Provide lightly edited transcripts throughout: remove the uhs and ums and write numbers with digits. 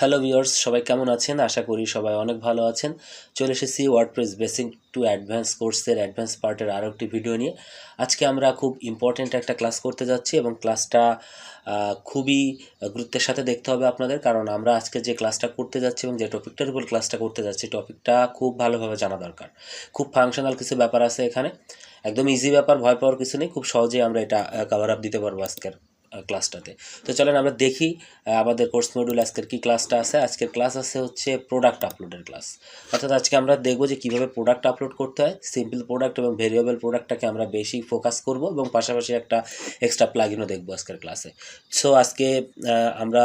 Hello viewers, সবাই কেমন আছেন? আশা করি সবাই অনেক ভালো আছেন। চলে এসেছি ওয়ার্ডপ্রেস বেসিক টু অ্যাডভান্স কোর্সের অ্যাডভান্স পার্টের আরও একটি ভিডিও নিয়ে। আজকে আমরা খুব ইম্পর্ট্যান্ট একটা ক্লাস করতে যাচ্ছি এবং ক্লাসটা খুবই গুরুত্বের সাথে দেখতে হবে আপনাদের, কারণ আমরা আজকে যে ক্লাসটা করতে যাচ্ছি এবং যে টপিকটার উপর ক্লাসটা করতে যাচ্ছি, টপিকটা খুব ভালোভাবে জানা দরকার। খুব ফাংশনাল কিছু ব্যাপার আছে এখানে, একদম ইজি ব্যাপার, ভয় পাওয়ার কিছু নেই। খুব সহজেই আমরা এটা কভার আপ দিতে পারবো আজকের ক্লাসটাতে। তো চলেন আমরা দেখি আমাদের কোর্স মডিউল আজকের কি ক্লাসটা আছে। আজকের ক্লাস আছে হচ্ছে প্রোডাক্ট আপলোডের ক্লাস। অর্থাৎ আজকে আমরা দেখব যে কীভাবে প্রোডাক্ট আপলোড করতে হয়। সিম্পল প্রোডাক্ট এবং ভেরিয়েবল প্রোডাক্টটাকে আমরা বেশি ফোকাস করব এবং পাশাপাশি একটা এক্সট্রা প্লাগইনও দেখব আজকের ক্লাসে। সো আজকে আমরা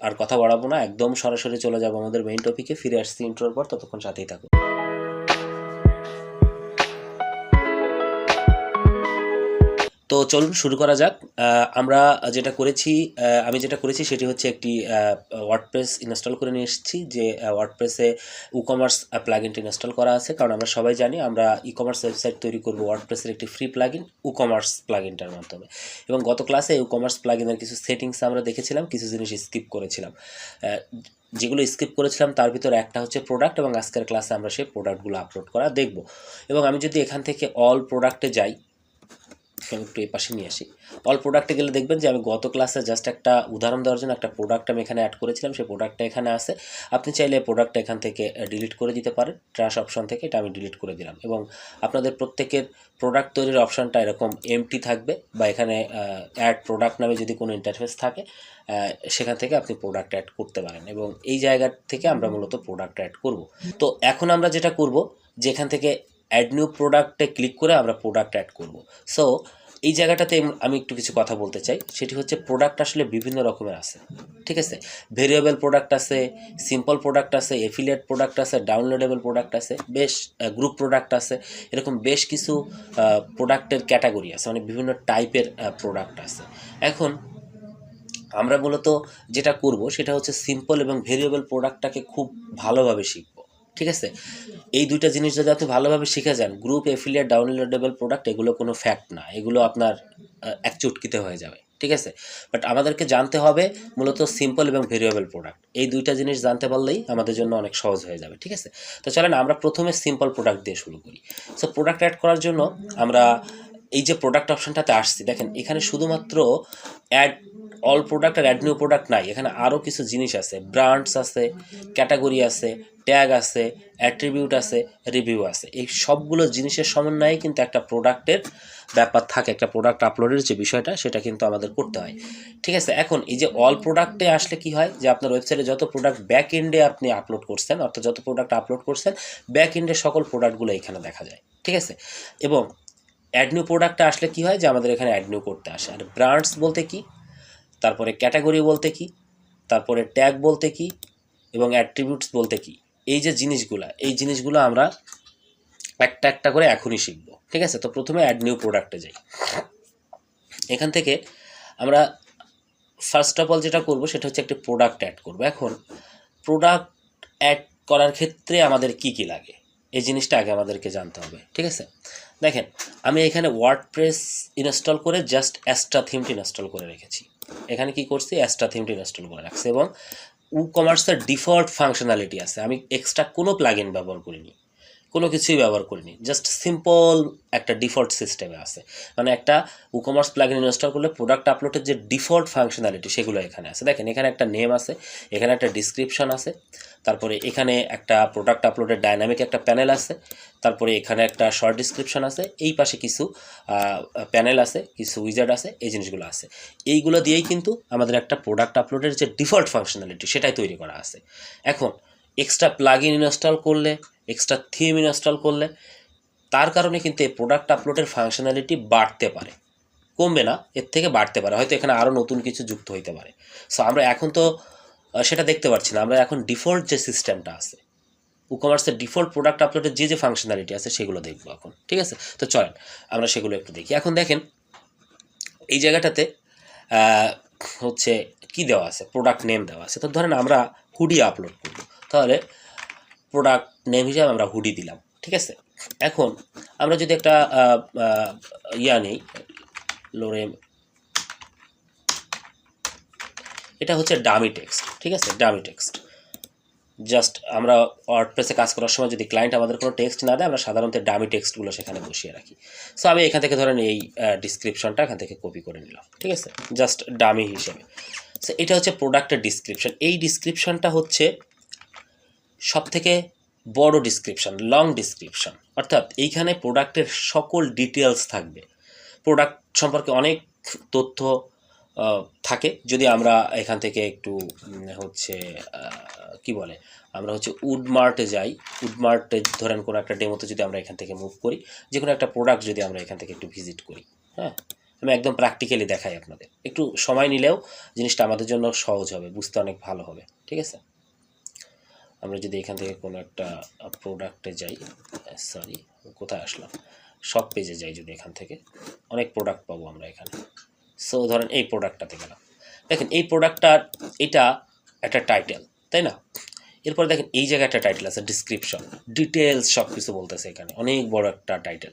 আর কথা বাড়াবো না, একদম সরাসরি চলে যাব আমাদের মেইন টপিকে। ফিরে আসছি ইন্ট্রোর পর, ততক্ষণ সাথেই থাকুন। তো চলুন শুরু করা যাক। আমরা যেটা করেছি আমি যেটা করেছি সেটি হচ্ছে একটি ওয়ার্ডপ্রেস ইনস্টল করে নিয়ে এসেছি। যে ওয়ার্ডপ্রেসে কমার্স প্লাগইনটি ইনস্টল করা আছে, কারণ আমরা সবাই জানি আমরা কমার্স ওয়েবসাইট তৈরি করব ওয়ার্ডপ্রেসের একটি ফ্রি প্লাগইন কমার্স প্লাগইনটার মাধ্যমে। এবং গত ক্লাসে কমার্স প্লাগইনের কিছু সেটিংস আমরা দেখেছিলাম, কিছু জিনিস স্কিপ করেছিলাম। যেগুলো স্কিপ করেছিলাম তার ভিতরে একটা হচ্ছে প্রোডাক্ট, এবং আজকের ক্লাসে আমরা সেই প্রোডাক্টগুলো আপলোড করা দেখব। এবং আমি যদি এখান থেকে অল প্রোডাক্টে যাই, আমি একটু এই পাশে নিয়ে আসি। অল প্রোডাক্টে গেলে দেখবেন যে আমি গত ক্লাসে জাস্ট একটা উদাহরণ দেওয়ার জন্য একটা প্রোডাক্ট আমি এখানে অ্যাড করেছিলাম, সেই প্রোডাক্টটা এখানে আছে। আপনি চাইলে প্রোডাক্টটা এখান থেকে ডিলিট করে দিতে পারেন, ট্র্যাশ অপশন থেকে। এটা আমি ডিলিট করে দিলাম। এবং আপনাদের প্রত্যেকের প্রোডাক্ট তৈরির অপশনটা এরকম এমটি থাকবে, বা এখানে অ্যাড প্রোডাক্ট নামে যদি কোনো ইন্টারফেস থাকে সেখান থেকে আপনি প্রোডাক্ট অ্যাড করতে পারেন, এবং এই জায়গা থেকে আমরা মূলত প্রোডাক্ট অ্যাড করব। তো এখন আমরা যেটা করব, যেখান থেকে অ্যাড নিউ প্রোডাক্টে ক্লিক করে আমরা প্রোডাক্ট অ্যাড করব। সো এই জায়গাটাতে আমি একটু কিছু কথা বলতে চাই। সেটি হচ্ছে প্রোডাক্ট আসলে বিভিন্ন রকমের আছে, ঠিক আছে? ভেরিয়েবল প্রোডাক্ট আছে, সিম্পল প্রোডাক্ট আছে, এফিলিয়েট প্রোডাক্ট আছে, ডাউনলোডেবল প্রোডাক্ট আছে, বেশ গ্রুপ প্রোডাক্ট আছে। এরকম বেশ কিছু প্রোডাক্টের ক্যাটাগরি আছে, মানে বিভিন্ন টাইপের প্রোডাক্ট আছে। এখন আমরা মূলত যেটা করব সেটা হচ্ছে সিম্পল এবং ভেরিয়েবল প্রোডাক্টটাকে খুব ভালোভাবে শিখব, ঠিক আছে? এই দুইটা জিনিস যদি আপনি ভালোভাবে শিখে যান, গ্রুপ, এফিলিয়েট, ডাউনলোডেবল প্রোডাক্ট, এগুলো কোনো ফ্যাক্ট না, এগুলো আপনার এক চুটকিতে হয়ে যাবে, ঠিক আছে? বাট আমাদেরকে জানতে হবে মূলত সিম্পল এবং ভেরিয়েবল প্রোডাক্ট। এই দুইটা জিনিস জানতে পারলেই আমাদের জন্য অনেক সহজ হয়ে যাবে, ঠিক আছে? তো চলেন আমরা প্রথমে সিম্পল প্রোডাক্ট দিয়ে শুরু করি। সো প্রোডাক্ট অ্যাড করার জন্য আমরা এই যে প্রোডাক্ট অপশনটাতে আসছি, দেখেন এখানে শুধুমাত্র অ্যাড অল প্রোডাক্ট আর অ্যাড নিউ প্রোডাক্ট নাই, এখানে আরও কিছু জিনিস আছে। ব্র্যান্ডস আছে, ক্যাটাগরি আছে, ট্যাগ আছে, অ্যাট্রিবিউট আছে, রিভিউ আছে। এই সবগুলো জিনিসের সমন্বয়ে কিন্তু একটা প্রোডাক্টের ব্যাপার থাকে, একটা প্রোডাক্ট আপলোডের যে বিষয়টা সেটা কিন্তু আমাদের করতে হয়, ঠিক আছে? এখন এই যে অল প্রোডাক্টে আসলে কি হয়, যে আপনার ওয়েবসাইটে যত প্রোডাক্ট ব্যাক এন্ডে আপনি আপলোড করছেন, অর্থাৎ যত প্রোডাক্ট আপলোড করছেন ব্যাক এন্ডে সকল প্রোডাক্টগুলো এখানে দেখা যায়, ঠিক আছে? এবং অ্যাড নিউ প্রোডাক্টটা আসলে কি হয়, যে আমাদের এখানে অ্যাড নিউ করতে আসে। আর ব্র্যান্ডস বলতে কি, তারপরে ক্যাটাগরি বলতে কি, তারপরে ট্যাগ বলতে কি, এবং অ্যাট্রিবিউটস বলতে কি, এই যে জিনিসগুলো, এই জিনিসগুলো আমরা একটা একটা করে এখনই শিখব, ঠিক আছে? তো প্রথমে অ্যাড নিউ প্রোডাক্টে যাই। এখান থেকে আমরা ফার্স্ট অফ অল যেটা করব সেটা হচ্ছে একটা প্রোডাক্ট অ্যাড করব। এখন প্রোডাক্ট অ্যাড করার ক্ষেত্রে আমাদের কি কি লাগে, এই জিনিসটা আগে আমাদেরকে জানতে হবে, ঠিক আছে? দেখেন আমি এখানে ওয়ার্ডপ্রেস ইনস্টল করে জাস্ট অ্যাস্ট্রা থিমটি ইনস্টল করে রেখেছি। এখানে কি করছি, অ্যাস্ট্রা থিমটি ইনস্টল করে রাখছি, এবং কমার্সের ডিফল্ট ফাংশনালিটি আছে। আমি এক্সট্রা কোনো প্লাগইন ব্যবহার করিনি, কোনো কিছুই ব্যবহার করিনি, জাস্ট সিম্পল একটা ডিফল্ট সিস্টেমে আছে। মানে একটা কমার্স প্লাগইন ইনস্টল করলে প্রোডাক্ট আপলোডের যে ডিফল্ট ফাংশনালিটি সেগুলো এখানে আছে। দেখেন এখানে একটা নেম আছে, এখানে একটা ডিসক্রিপশন আছে, তারপরে এখানে একটা প্রোডাক্ট আপলোডের ডাইনামিক একটা প্যানেল আছে, তারপরে এখানে একটা শর্ট ডিসক্রিপশন আছে, এই পাশে কিছু প্যানেল আছে, কিছু উইজার্ড আছে, এই জিনিসগুলো আছে। এইগুলো দিয়েই কিন্তু আমাদের একটা প্রোডাক্ট আপলোডের যে ডিফল্ট ফাংশনালিটি সেটাই তৈরি করা আছে। এখন এক্সট্রা প্লাগইন ইনস্টল করলে, এক্সট্রা থিম ইনস্টল করলে, তার কারণে কিন্তু এই প্রোডাক্ট আপলোডের ফাংশনালিটি বাড়তে পারে, কমবে না, এর থেকে বাড়তে পারে, হয়তো এখানে আরও নতুন কিছু যুক্ত হইতে পারে। সো আমরা এখন তো সেটা দেখতে পাচ্ছি না, আমরা এখন ডিফল্ট যে সিস্টেমটা আছে, কমার্সের ডিফল্ট প্রোডাক্ট আপলোডের যে যে ফাংশনালিটি আছে সেগুলো দেখবো এখন, ঠিক আছে? তো চলেন আমরা সেগুলো একটু দেখি। এখন দেখেন এই জায়গাটাতে হচ্ছে কি দেওয়া আছে, প্রোডাক্ট নেম দেওয়া আছে। তো ধরেন আমরা হুডি আপলোড করব, তাহলে প্রোডাক্ট নেম হিসাবে আমরা হুডি দিলাম, ঠিক আছে? এখন আমরা যদি একটা নেই, লোরেম এটা হচ্ছে ডামি টেক্সট, ঠিক আছে, ডামি টেক্সট। জাস্ট আমরা ওয়ার্ডপ্রেসে কাজ করার সময় যদি ক্লায়েন্ট আমাদের কোনো টেক্সট না দেয়, আমরা সাধারণত ডামি টেক্সটগুলো সেখানে বসিয়ে রাখি। সো আমি এখান থেকে ধরেন এই ডিসক্রিপশনটা এখান থেকে কপি করে নিলাম, ঠিক আছে, জাস্ট ডামি হিসেবে। সো এটা হচ্ছে প্রোডাক্টের ডিসক্রিপশন। এই ডিসক্রিপশনটা হচ্ছে সবথেকে বড় ডিসক্রিপশন, লং ডিসক্রিপশন, অর্থাৎ এইখানে প্রোডাক্টের সকল ডিটেলস থাকবে। প্রোডাক্ট সম্পর্কে অনেক তথ্য থাকে। যদি আমরা এখান থেকে একটু হচ্ছে কি বলে, আমরা হচ্ছে উডমার্টে যাই, উডমার্টে ধরেন কোনো একটা ডেমোতে যদি আমরা এখান থেকে মুভ করি, যে কোনো একটা প্রোডাক্ট যদি আমরা এখান থেকে একটু ভিজিট করি, হ্যাঁ, আমি একদম প্র্যাকটিক্যালি দেখাই আপনাদের, একটু সময় নিলেও জিনিসটা আমাদের জন্য সহজ হবে, বুঝতে অনেক ভালো হবে, ঠিক আছে। আমরা যদি এখান থেকে কোনো একটা প্রোডাক্টে যাই, সরি কোথায় আসলাম, সব পেজে যাই, যদি এখান থেকে অনেক প্রোডাক্ট পাবো আমরা এখানে। সো ধরেন এই প্রোডাক্টটাতে গেলাম, দেখেন এই প্রোডাক্টটার এটা একটা টাইটেল, তাই না? এরপর দেখেন এই জায়গায় একটা টাইটেল আছে, ডিসক্রিপশন, ডিটেলস সব কিছু বলতেছে এখানে, অনেক বড় একটা টাইটেল।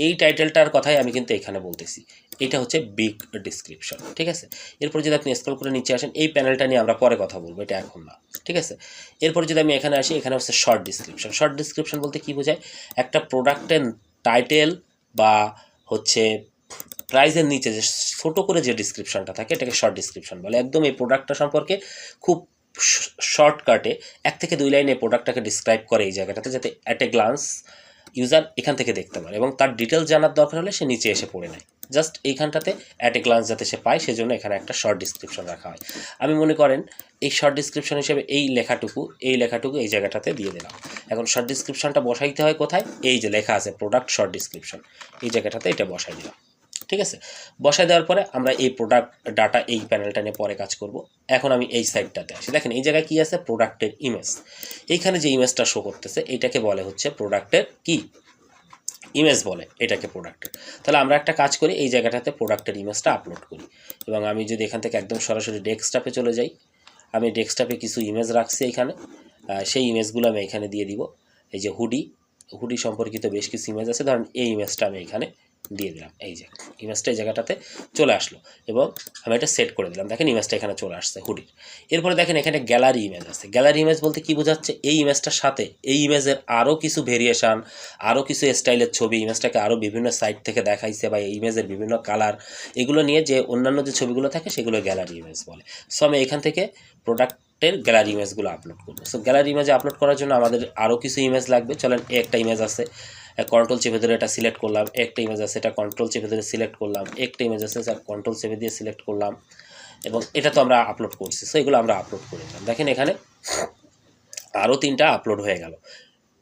এই টাইটেলটার কথাই আমি কিন্তু এখানে বলতেছি, এটা হচ্ছে বিগ ডিসক্রিপশন, ঠিক আছে। এরপর যদি আপনি স্ক্রল করে নিচে আসেন, এই প্যানেলটা নিয়ে আমরা পরে কথা বলবো, এটা এখন না, ঠিক আছে। এরপর যদি আমি এখানে আসি, এখানে হচ্ছে শর্ট ডিসক্রিপশন। শর্ট ডিসক্রিপশন বলতে কী বোঝায়, একটা প্রোডাক্টের টাইটেল বা হচ্ছে প্রাইজের নিচে যে ছোটো করে যে ডিসক্রিপশনটা থাকে, এটাকে শর্ট ডিসক্রিপশন বলে। একদম এই প্রোডাক্টটা সম্পর্কে খুব শর্টকাটে 1 থেকে 2 লাইনে প্রোডাক্টটাকে ডিসক্রাইব করে এই জায়গাটাতে, যাতে অ্যাট এ গ্লান্স ইউজার এখান থেকে দেখতে পারে, এবং তার ডিটেলস জানার দরকার হলে সে নিচে এসে পড়ে নেয়। জাস্ট এইখানটাতে অ্যাট এ গ্লান্স যাতে সে পায়, সেজন্য এখানে একটা শর্ট ডিসক্রিপশন রাখা হয়। আমি মনে করেন এই শর্ট ডিসক্রিপশন হিসেবে এই লেখাটুকু এই জায়গাটাতে দিয়ে দিলাম। এখন শর্ট ডিসক্রিপশনটা বসাইতে হয় কোথায়, এই যে লেখা আছে প্রোডাক্ট শর্ট ডিসক্রিপশন, এই জায়গাটাতে এটা বসাই দিলাম, ঠিক আছে। বসায় দেওয়ার পরে আমরা এই প্রোডাক্ট ডাটা, এই প্যানেলটা নিয়ে পরে কাজ করব। এখন আমি এই সাইডটাতে আসি, দেখেন এই জায়গায় কি আছে, প্রোডাক্টের ইমেজ। এইখানে যে ইমেজটা শো করতেছে এটাকে বলে হচ্ছে প্রোডাক্টের কি ইমেজ বলে, এটাকে প্রোডাক্টের। তাহলে আমরা একটা কাজ করি, এই জায়গাটাতে প্রোডাক্টের ইমেজটা আপলোড করি, এবং আমি যদি এখান থেকে একদম সরাসরি ডেস্কটপে চলে যাই, আমি ডেস্কটপে কিছু ইমেজ রাখছি এখানে, সেই ইমেজগুলো আমি এখানে দিয়ে দিব। এই যে হুডি সম্পর্কিত বেশ কিছু ইমেজ আছে, ধরেন এই ইমেজটা আমি এখানে দিয়ে দিলাম, এই যে ইমেজটা এই জায়গাটাতে চলে আসলো, এবং আমি এটা সেট করে দিলাম। দেখেন ইমেজটা এখানে চলে আসছে হুডির। এরপরে দেখেন এখানে গ্যালারি ইমেজ আছে। গ্যালারি ইমেজ বলতে কি বোঝাচ্ছে, এই ইমেজটার সাথে এই ইমেজের আরও কিছু ভেরিয়েশান, আরও কিছু স্টাইলের ছবি, ইমেজটাকে আরও বিভিন্ন সাইড থেকে দেখাইছে, বা এই ইমেজের বিভিন্ন কালার, এগুলো নিয়ে যে অন্যান্য যে ছবিগুলো থাকে সেগুলো গ্যালারি ইমেজ বলে। সো আমি এখান থেকে প্রোডাক্টের গ্যালারি ইমেজগুলো আপলোড করবো। সো গ্যালারি ইমেজে আপলোড করার জন্য আমাদের আরও কিছু ইমেজ লাগবে। চলেন, একটা ইমেজ আছে, কন্ট্রোল চেপে ধরে এটা সিলেক্ট করলাম, একটা ইমেজ আছে, এটা কন্ট্রোল চেপে ধরে সিলেক্ট করলাম, একটা ইমেজ আছে স্যার কন্ট্রোল চেপে দিয়ে সিলেক্ট করলাম, এবং এটা তো আমরা আপলোড করছি। সো এগুলো আমরা আপলোড করে দিলাম। দেখেন এখানে আরও 3টা আপলোড হয়ে গেল,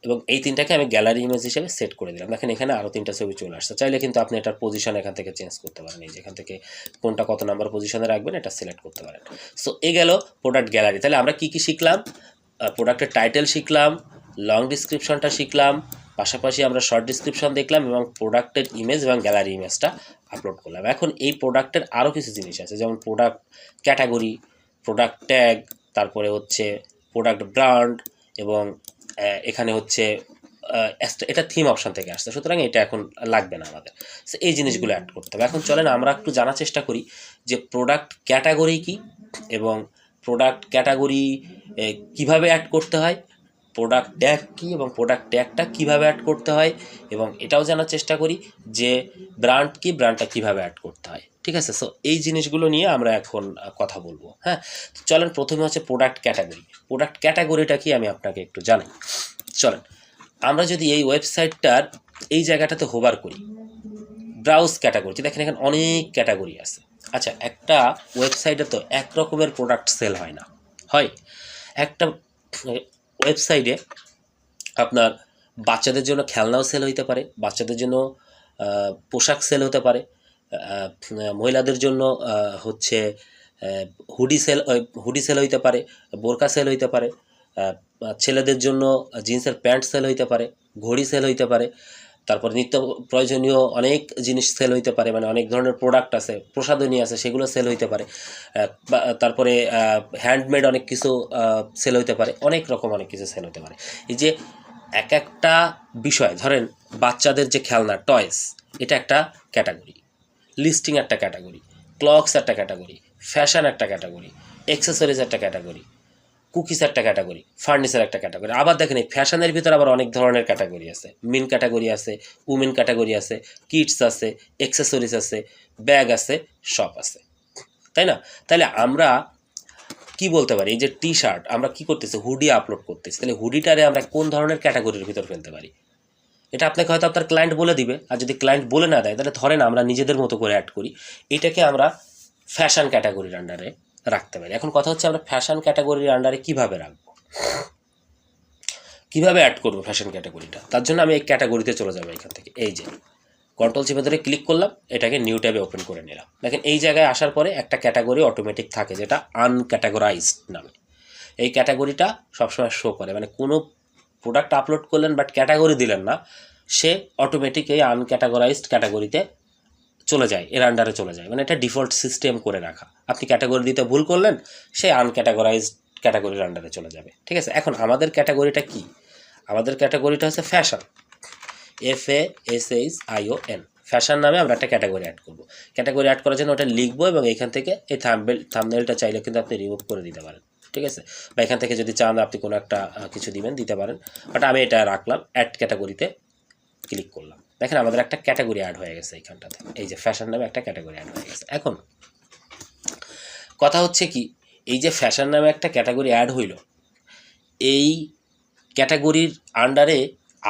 এবং এই 3টাকে আমি গ্যালারি ইমেজ হিসেবে সেট করে দিলাম। দেখেন এখানে আরও 3টা ছবি চলে আসছে। চাইলে কিন্তু আপনি এটার পজিশন এখান থেকে চেঞ্জ করতে পারেন, এই যে এখান থেকে কোনটা কত নাম্বার পজিশনে রাখবেন এটা সিলেক্ট করতে পারেন। সো এই গেল প্রোডাক্ট গ্যালারি। তাহলে আমরা কি কি শিখলাম, প্রোডাক্টের টাইটেল শিখলাম, লং ডিসক্রিপশনটা শিখলাম, পাশাপাশি আমরা শর্ট ডিসক্রিপশন দেখলাম, এবং প্রোডাক্টের ইমেজ এবং গ্যালারি ইমেজটা আপলোড করলাম। এখন এই প্রোডাক্টের আরও কিছু জিনিস আছে, যেমন প্রোডাক্ট ক্যাটাগরি, প্রোডাক্ট ট্যাগ, তারপরে হচ্ছে প্রোডাক্ট ব্র্যান্ড, এবং এখানে হচ্ছে এটা থিম অপশান থেকে আসছে, সুতরাং এটা এখন লাগবে না আমাদের। সো এই জিনিসগুলো অ্যাড করতে হবে। এখন চলেন আমরা একটু জানার চেষ্টা করি যে প্রোডাক্ট ক্যাটাগরি কি, এবং প্রোডাক্ট ক্যাটাগরি কীভাবে অ্যাড করতে হয়, প্রোডাক্ট ট্যাগ কী, এবং প্রোডাক্ট ট্যাগটা কীভাবে অ্যাড করতে হয়, এবং এটাও জানার চেষ্টা করি যে ব্র্যান্ড কি, ব্র্যান্ডটা কীভাবে অ্যাড করতে হয়, ঠিক আছে। সো এই জিনিসগুলো নিয়ে আমরা এখন কথা বলবো। হ্যাঁ, চলেন প্রথমে হচ্ছে প্রোডাক্ট ক্যাটাগরি। প্রোডাক্ট ক্যাটাগরিটা কি আমি আপনাকে একটু জানাই। চলেন আমরা যদি এই ওয়েবসাইটটার এই জায়গাটাতে হোভার করি, ব্রাউজ ক্যাটাগরি, দেখেন এখানে অনেক ক্যাটাগরি আছে। আচ্ছা, একটা ওয়েবসাইটে তো এক রকমের প্রোডাক্ট সেল হয় না, হয় একটা ওয়েবসাইটে আপনার বাচ্চাদের জন্য খেলনাও সেল হইতে পারে, বাচ্চাদের জন্য পোশাক সেল হতে পারে, মহিলাদের জন্য হচ্ছে হুডি সেল হইতে পারে, বোরকা সেল হইতে পারে, ছেলেদের জন্য জিন্সের প্যান্ট সেল হইতে পারে, ঘড়ি সেল হইতে পারে, তারপর নিত্য প্রয়োজনীয় অনেক জিনিস সেল হইতে পারে, মানে অনেক ধরনের প্রোডাক্ট আছে, প্রসাধনী আছে, সেগুলো সেল হইতে পারে, তারপরে হ্যান্ডমেড অনেক কিছু সেল হইতে পারে, অনেক রকম অনেক কিছু সেল হতে পারে। এই যে এক একটা বিষয়, ধরেন বাচ্চাদের যে খেলনা টয়েস, এটা একটা ক্যাটাগরি, লিস্টিং একটা ক্যাটাগরি, ক্লকস একটা ক্যাটাগরি, ফ্যাশন একটা ক্যাটাগরি, অ্যাক্সেসরিজ একটা ক্যাটাগরি, কুকিজ একটা ক্যাটাগরি, ফার্নিচার একটা ক্যাটাগরি। আবার দেখেন এই ফ্যাশনের ভিতরে আবার অনেক ধরনের ক্যাটাগরি আছে, মিন ক্যাটাগরি আছে, উমেন ক্যাটাগরি আছে, কিডস আছে, অ্যাক্সেসরিজ আছে, ব্যাগ আছে, শপ আছে, তাই না? তাহলে আমরা কি বলতে পারি, এই যে টি শার্ট আমরা কি করতেছি, হুডি আপলোড করতেছি, তাহলে হুডিটারে আমরা কোন ধরনের ক্যাটাগরির ভিতর ফেলতে পারি? এটা আপনাকে হয়তো আপনার ক্লায়েন্ট বলে দিবে, আর যদি ক্লায়েন্ট বলে না দেয় তাহলে ধরেন আমরা নিজেদের মতো করে অ্যাড করি, এটাকে আমরা ফ্যাশন ক্যাটাগরির আন্ডারে রাখতে পারি। এখন কথা হচ্ছে আমরা ফ্যাশন ক্যাটাগরির আন্ডারে কীভাবে রাখবো, কীভাবে অ্যাড করবো ফ্যাশন ক্যাটাগরিটা? তার জন্য আমি এই ক্যাটাগরিতে চলে যাবো। এখান থেকে এই যে কন্ট্রোল চিপে ধরে ক্লিক করলাম, এটাকে নিউ ট্যাবে ওপেন করে নিলাম। দেখেন এই জায়গায় আসার পরে একটা ক্যাটাগরি অটোমেটিক থাকে যেটা আনক্যাটাগরাইজড নামে। এই ক্যাটাগরিটা সবসময় শো করে, মানে কোনো প্রোডাক্ট আপলোড করলেন বাট ক্যাটাগরি দিলেন না, সে অটোমেটিক এই আনক্যাটাগরাইজড ক্যাটাগরিতে চলে যায়, এর আন্ডারে চলে যায়। মানে এটা ডিফল্ট সিস্টেম করে রাখা। আপনি ক্যাটাগরি দিতে ভুল করলেন, সে আনক্যাটাগরাইজড ক্যাটাগরির আন্ডারে চলে যাবে, ঠিক আছে? এখন আমাদের ক্যাটাগরিটা কি? আমাদের ক্যাটাগরিটা হচ্ছে ফ্যাশন, FASHION, ফ্যাশন নামে আমরা একটা ক্যাটাগরি অ্যাড করব। ক্যাটাগরি অ্যাড করার জন্য ওটা লিখবো এবং এখান থেকে এই থাম্বনেলটা চাইলে কিন্তু আপনি রিমুভ করে দিতে পারেন, ঠিক আছে? বা এখান থেকে যদি চান আপনি কোনো একটা কিছু দিবেন, দিতে পারেন। বাট আমি এটা রাখলাম, অ্যাড ক্যাটাগরিতে ক্লিক করলাম। দেখেন আমাদের একটা ক্যাটাগরি অ্যাড হয়ে গেছে এইখানটাতে, এই যে ফ্যাশন নামে একটা ক্যাটাগরি অ্যাড হয়ে গেছে। এখন কথা হচ্ছে কি, এই যে ফ্যাশন নামে একটা ক্যাটাগরি অ্যাড হইল, এই ক্যাটাগরির আন্ডারে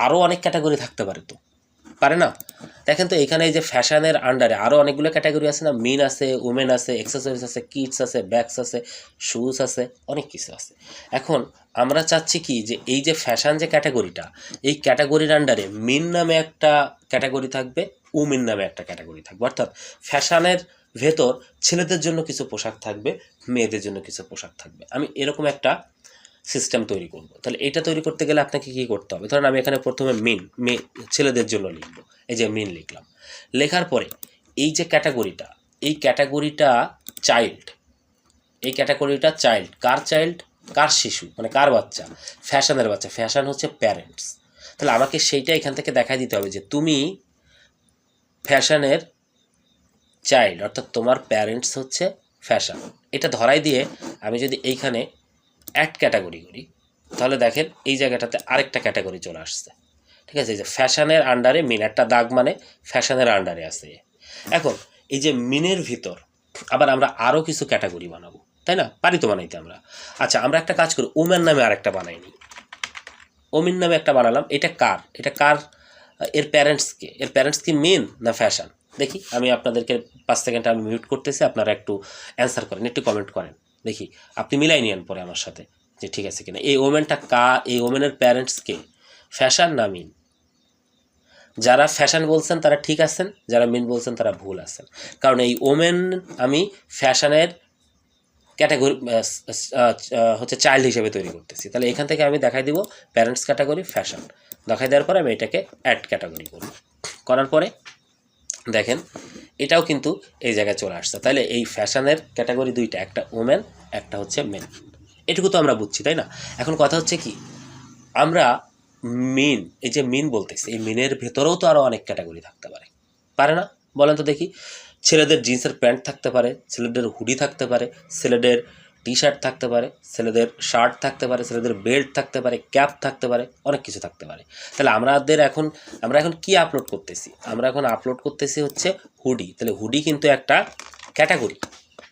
আরও অনেক ক্যাটাগরি থাকতে পারে, তো পারে না? দেখেন তো এখানে এই যে ফ্যাশনের আন্ডারে আরও অনেকগুলো ক্যাটাগরি আছে না, মিন আছে, উমেন আছে, অ্যাক্সেসরিজ আছে, কিডস আছে, ব্যাগস আছে, শুজ আছে, অনেক কিছু আছে। এখন আমরা চাচ্ছি কি যে এই যে ফ্যাশন যে ক্যাটাগরিটা, এই ক্যাটাগরির আন্ডারে মিন নামে একটা ক্যাটাগরি থাকবে, উমেন নামে একটা ক্যাটাগরি থাকবে। অর্থাৎ ফ্যাশনের ভেতর ছেলেদের জন্য কিছু পোশাক থাকবে, মেয়েদের জন্য কিছু পোশাক থাকবে। আমি এরকম একটা সিস্টেম তৈরি করব। তাহলে এটা তৈরি করতে গেলে আপনাকে কী করতে হবে? ধরুন আমি এখানে প্রথমে ছেলেদের জন্য লিখব, এই যে মিন লিখলাম। লেখার পরে এই যে ক্যাটাগরিটা, এই ক্যাটাগরিটা চাইল্ড, এই ক্যাটাগরিটা চাইল্ড, কার চাইল্ড? কার শিশু, মানে কার বাচ্চা? ফ্যাশনের বাচ্চা। ফ্যাশন হচ্ছে প্যারেন্টস। তাহলে আমাকে সেইটা এখান থেকে দেখাই দিতে হবে যে তুমি ফ্যাশনের চাইল্ড, অর্থাৎ তোমার প্যারেন্টস হচ্ছে ফ্যাশন। এটা ধরাই দিয়ে আমি যদি এইখানে অ্যাড ক্যাটাগরি করি, তাহলে দেখেন এই জায়গাটাতে আরেকটা ক্যাটাগরি চলে আসছে, ঠিক আছে? এই যে ফ্যাশনের আন্ডারে মিন, একটা দাগ মানে ফ্যাশনের আন্ডারে আছে। এখন এই যে মিনের ভিতর আবার আমরা আরও কিছু ক্যাটাগরি বানাবো, তাই না? পারি তো বানাইতে আমরা। আচ্ছা আমরা একটা কাজ করি, ওমেন নামে আরেকটা বানাইনি, ওমেন নামে একটা বানালাম। এটা কার? এটা কার? এর প্যারেন্টসকে। এর প্যারেন্টস কি মিন না ফ্যাশন? দেখি, আমি আপনাদেরকে 5 সেকেন্ড আমি মিউট করতেছি, আপনারা একটু অ্যান্সার করেন, একটু কমেন্ট করেন, দেখি আপনি মিলাই নিয়েন পরে আমার সাথে যে ঠিক আছে কিনা। এই ওমেনটা এই ওমেনের প্যারেন্টসকে, ফ্যাশন না মিন? যারা ফ্যাশন বলছেন তারা ঠিক আছেন, যারা মিন বলছেন তারা ভুল আছেন। কারণ এই ওমেন আমি ফ্যাশনের ক্যাটাগরি হচ্ছে চাইল্ড হিসেবে তৈরি করতেছি। তাহলে এখান থেকে আমি দেখাই দিব প্যারেন্টস ক্যাটাগরি ফ্যাশন, দেখাই দেওয়ার পরে আমি এটাকে অ্যাড ক্যাটাগরি করব। করার পরে দেখেন এটাও কিন্তু এই জায়গায় চলে আসছে। তাহলে এই ফ্যাশনের ক্যাটাগরি দুইটা, একটা ওমেন, একটা হচ্ছে মেন। এটুকু তো আমরা বুঝছি, তাই না? এখন কথা হচ্ছে কি, আমরা মিন, এই যে মিন বলতেছি, এই মিনের ভেতরেও তো আরও অনেক ক্যাটাগরি থাকতে পারে, পারে না? বলেন তো দেখি। ছেলেদের জিন্সের প্যান্ট থাকতে পারে, ছেলেদের হুডি থাকতে পারে, ছেলেদের টি শার্ট থাকতে পারে, ছেলেদের শার্ট থাকতে পারে, ছেলেদের বেল্ট থাকতে পারে, ক্যাপ থাকতে পারে, অনেক কিছু থাকতে পারে। তাহলে আমরা এখন কি আপলোড করতেছি? আমরা এখন আপলোড করতেছি হচ্ছে হুডি। তাহলে হুডি কিন্তু একটা ক্যাটাগরি,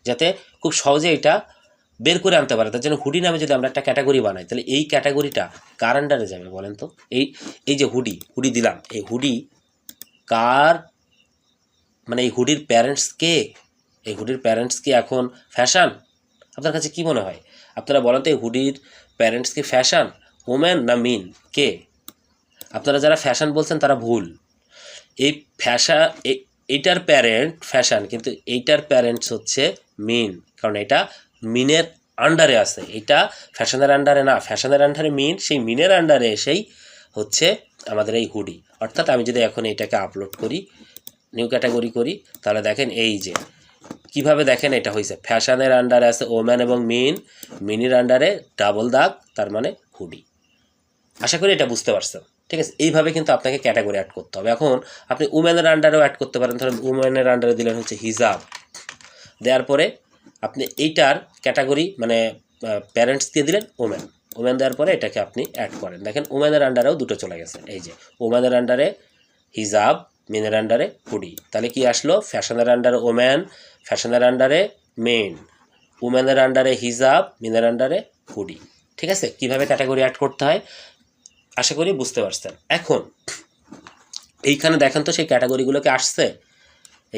যাতে খুব সহজে এটা বের করে আনতে পারে, তার জন্য হুডি নামে যদি আমরা একটা ক্যাটাগরি বানাই, তাহলে এই ক্যাটাগরিটা কার আন্ডারে যাবে বলেন তো? এই যে হুডি দিলাম, এই হুডি কার, মানে এই হুডির প্যারেন্টস কে? এই হুডির প্যারেন্টস কি এখন ফ্যাশন? আপনার কাছে কি মনে হয়? আপনারা বলেন তো, এই হুডির প্যারেন্টস কি ফ্যাশন, ওমেন না মিন, কে? আপনারা যারা ফ্যাশন বলছেন তারা ভুল। এই ফ্যাশন, এইটার প্যারেন্ট ফ্যাশন, কিন্তু এইটার প্যারেন্টস হচ্ছে মিন, কারণ এটা মিনের আন্ডারে আছে। এটা ফ্যাশনের আন্ডারে না, ফ্যাশনের আন্ডারে মিন, সেই মিনের আন্ডারে এসেই হচ্ছে আমাদের এই হুডি। অর্থাৎ আমি যদি এখন এইটাকে আপলোড করি, নিউ ক্যাটাগরি করি, তাহলে দেখেন এই যে কীভাবে দেখেন এটা হয়েছে, ফ্যাশনের আন্ডারে আছে ওমেন এবং মিন, মিনির আন্ডারে ডাবল দাগ, তার মানে হুডি। আশা করি এটা বুঝতে পারছেন, ঠিক আছে? এইভাবে কিন্তু আপনাকে ক্যাটাগরি অ্যাড করতে হবে। এখন আপনি উমেনের আন্ডারেও অ্যাড করতে পারেন। ধরেন উমেনের আন্ডারে দিলেন হচ্ছে হিজাব, দেওয়ার পরে আপনি এইটার ক্যাটাগরি মানে প্যারেন্টস দিয়ে দিলেন ওমেন, ওমেন দেওয়ার পরে এটাকে আপনি অ্যাড করেন। দেখেন ওমেনের আন্ডারেও দুটো চলে গেছে, এই যে ওমেনের আন্ডারে হিজাব, মেনের আন্ডারে হুডি। তাহলে কি আসলো? ফ্যাশনের আন্ডারে ওমেন, ফ্যাশনের আন্ডারে মেন, উমেনের আন্ডারে হিজাব, মেনের আন্ডারে হুডি। ঠিক আছে? কিভাবে ক্যাটাগরি অ্যাড করতে হয় আশা করি বুঝতে পারছেন। এখন এইখানে দেখেন তো সেই ক্যাটাগরিগুলোকে আসছে,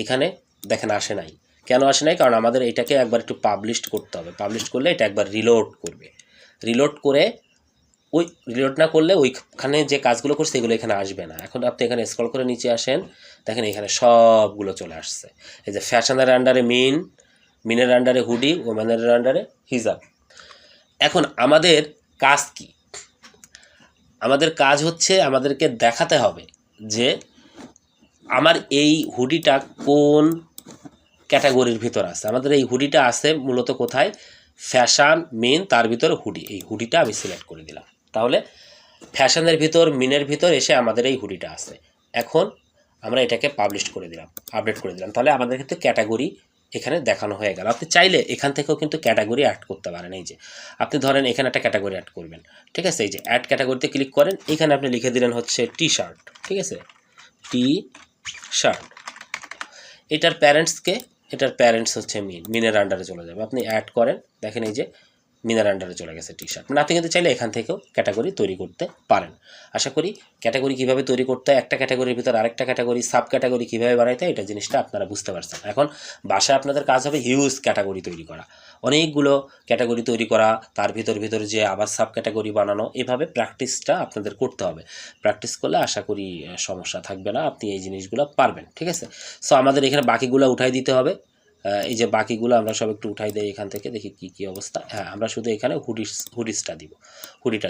এইখানে দেখেন আসে নাই। কেন আসে নাই? কারণ আমাদের এটাকে একবার একটু পাবলিশড করতে হবে। পাবলিশ করলে এটা একবার রিলোড করবে, রিলোড করে ওই রিলোড না করলে ওইখানে যে কাজগুলো করছে এগুলো এখানে আসবে না। এখন আপনি এখানে স্ক্রল করে নিচে আসেন, দেখেন এখানে সবগুলো চলে আসছে। এই যে ফ্যাশনের আন্ডারে মিন, মিনের আন্ডারে হুডি, ওমেনের আন্ডারে হিজাব। এখন আমাদের কাজ কি? আমাদের কাজ হচ্ছে আমাদেরকে দেখাতে হবে যে আমার এই হুডিটা কোন ক্যাটাগরির ভিতর আছে। আমাদের এই হুডিটা আছে মূলত কোথায়? ফ্যাশন, মিন, তার ভিতরে হুডি। এই হুডিটা আমি সিলেক্ট করে দিলাম। তাহলে ফ্যাশনের ভিতর, মিনের ভিতর এসে আমাদের এই হুডিটা আছে। এখন আমরা এটাকে পাবলিশ করে দিলাম, আপডেট করে দিলাম। তাহলে আমাদের কিন্তু ক্যাটাগরি এখানে দেখানো হয়ে গেল। আপনি চাইলে এখান থেকেও কিন্তু ক্যাটাগরি অ্যাড করতে পারেন। এই যে আপনি ধরেন এখানে একটা ক্যাটাগরি অ্যাড করবেন, ঠিক আছে? এই যে অ্যাড ক্যাটাগরিতে ক্লিক করেন, এখানে আপনি লিখে দিলেন হচ্ছে টি শার্ট, ঠিক আছে? T shirt. এটার প্যারেন্টসকে, এটার প্যারেন্টস হচ্ছে মিন, মিনের আন্ডারে চলে যাবে। আপনি অ্যাড করেন, দেখেন এই যে মিনের আন্ডারে চলে গেছে টি শার্ট। মানে আপনি কিন্তু চাইলে এখান থেকেও ক্যাটাগরি তৈরি করতে পারেন। আশা করি ক্যাটাগরি কীভাবে তৈরি করতে হয়, একটা ক্যাটাগরির ভিতর আরেকটা ক্যাটাগরি, সাব ক্যাটাগরি কীভাবে বানাইতে হয়, এটা জিনিসটা আপনারা বুঝতে পারছেন। এখন বাসায় আপনাদের কাজ হবে হিউজ ক্যাটাগরি তৈরি করা, অনেকগুলো ক্যাটাগরি তৈরি করা, তার ভিতর যে আবার সাব ক্যাটাগরি বানানো। এভাবে প্র্যাকটিসটা আপনাদের করতে হবে। প্র্যাকটিস করলে আশা করি সমস্যা থাকবে না, আপনি এই জিনিসগুলো পারবেন। ঠিক আছে? সো আমাদের এখানে বাকিগুলো উঠাই দিতে হবে। এই যে বাকিগুলো আমরা সব একটু উঠাই দেই এখান থেকে, দেখি কী অবস্থা। হ্যাঁ, আমরা শুধু এখানে হুডিটা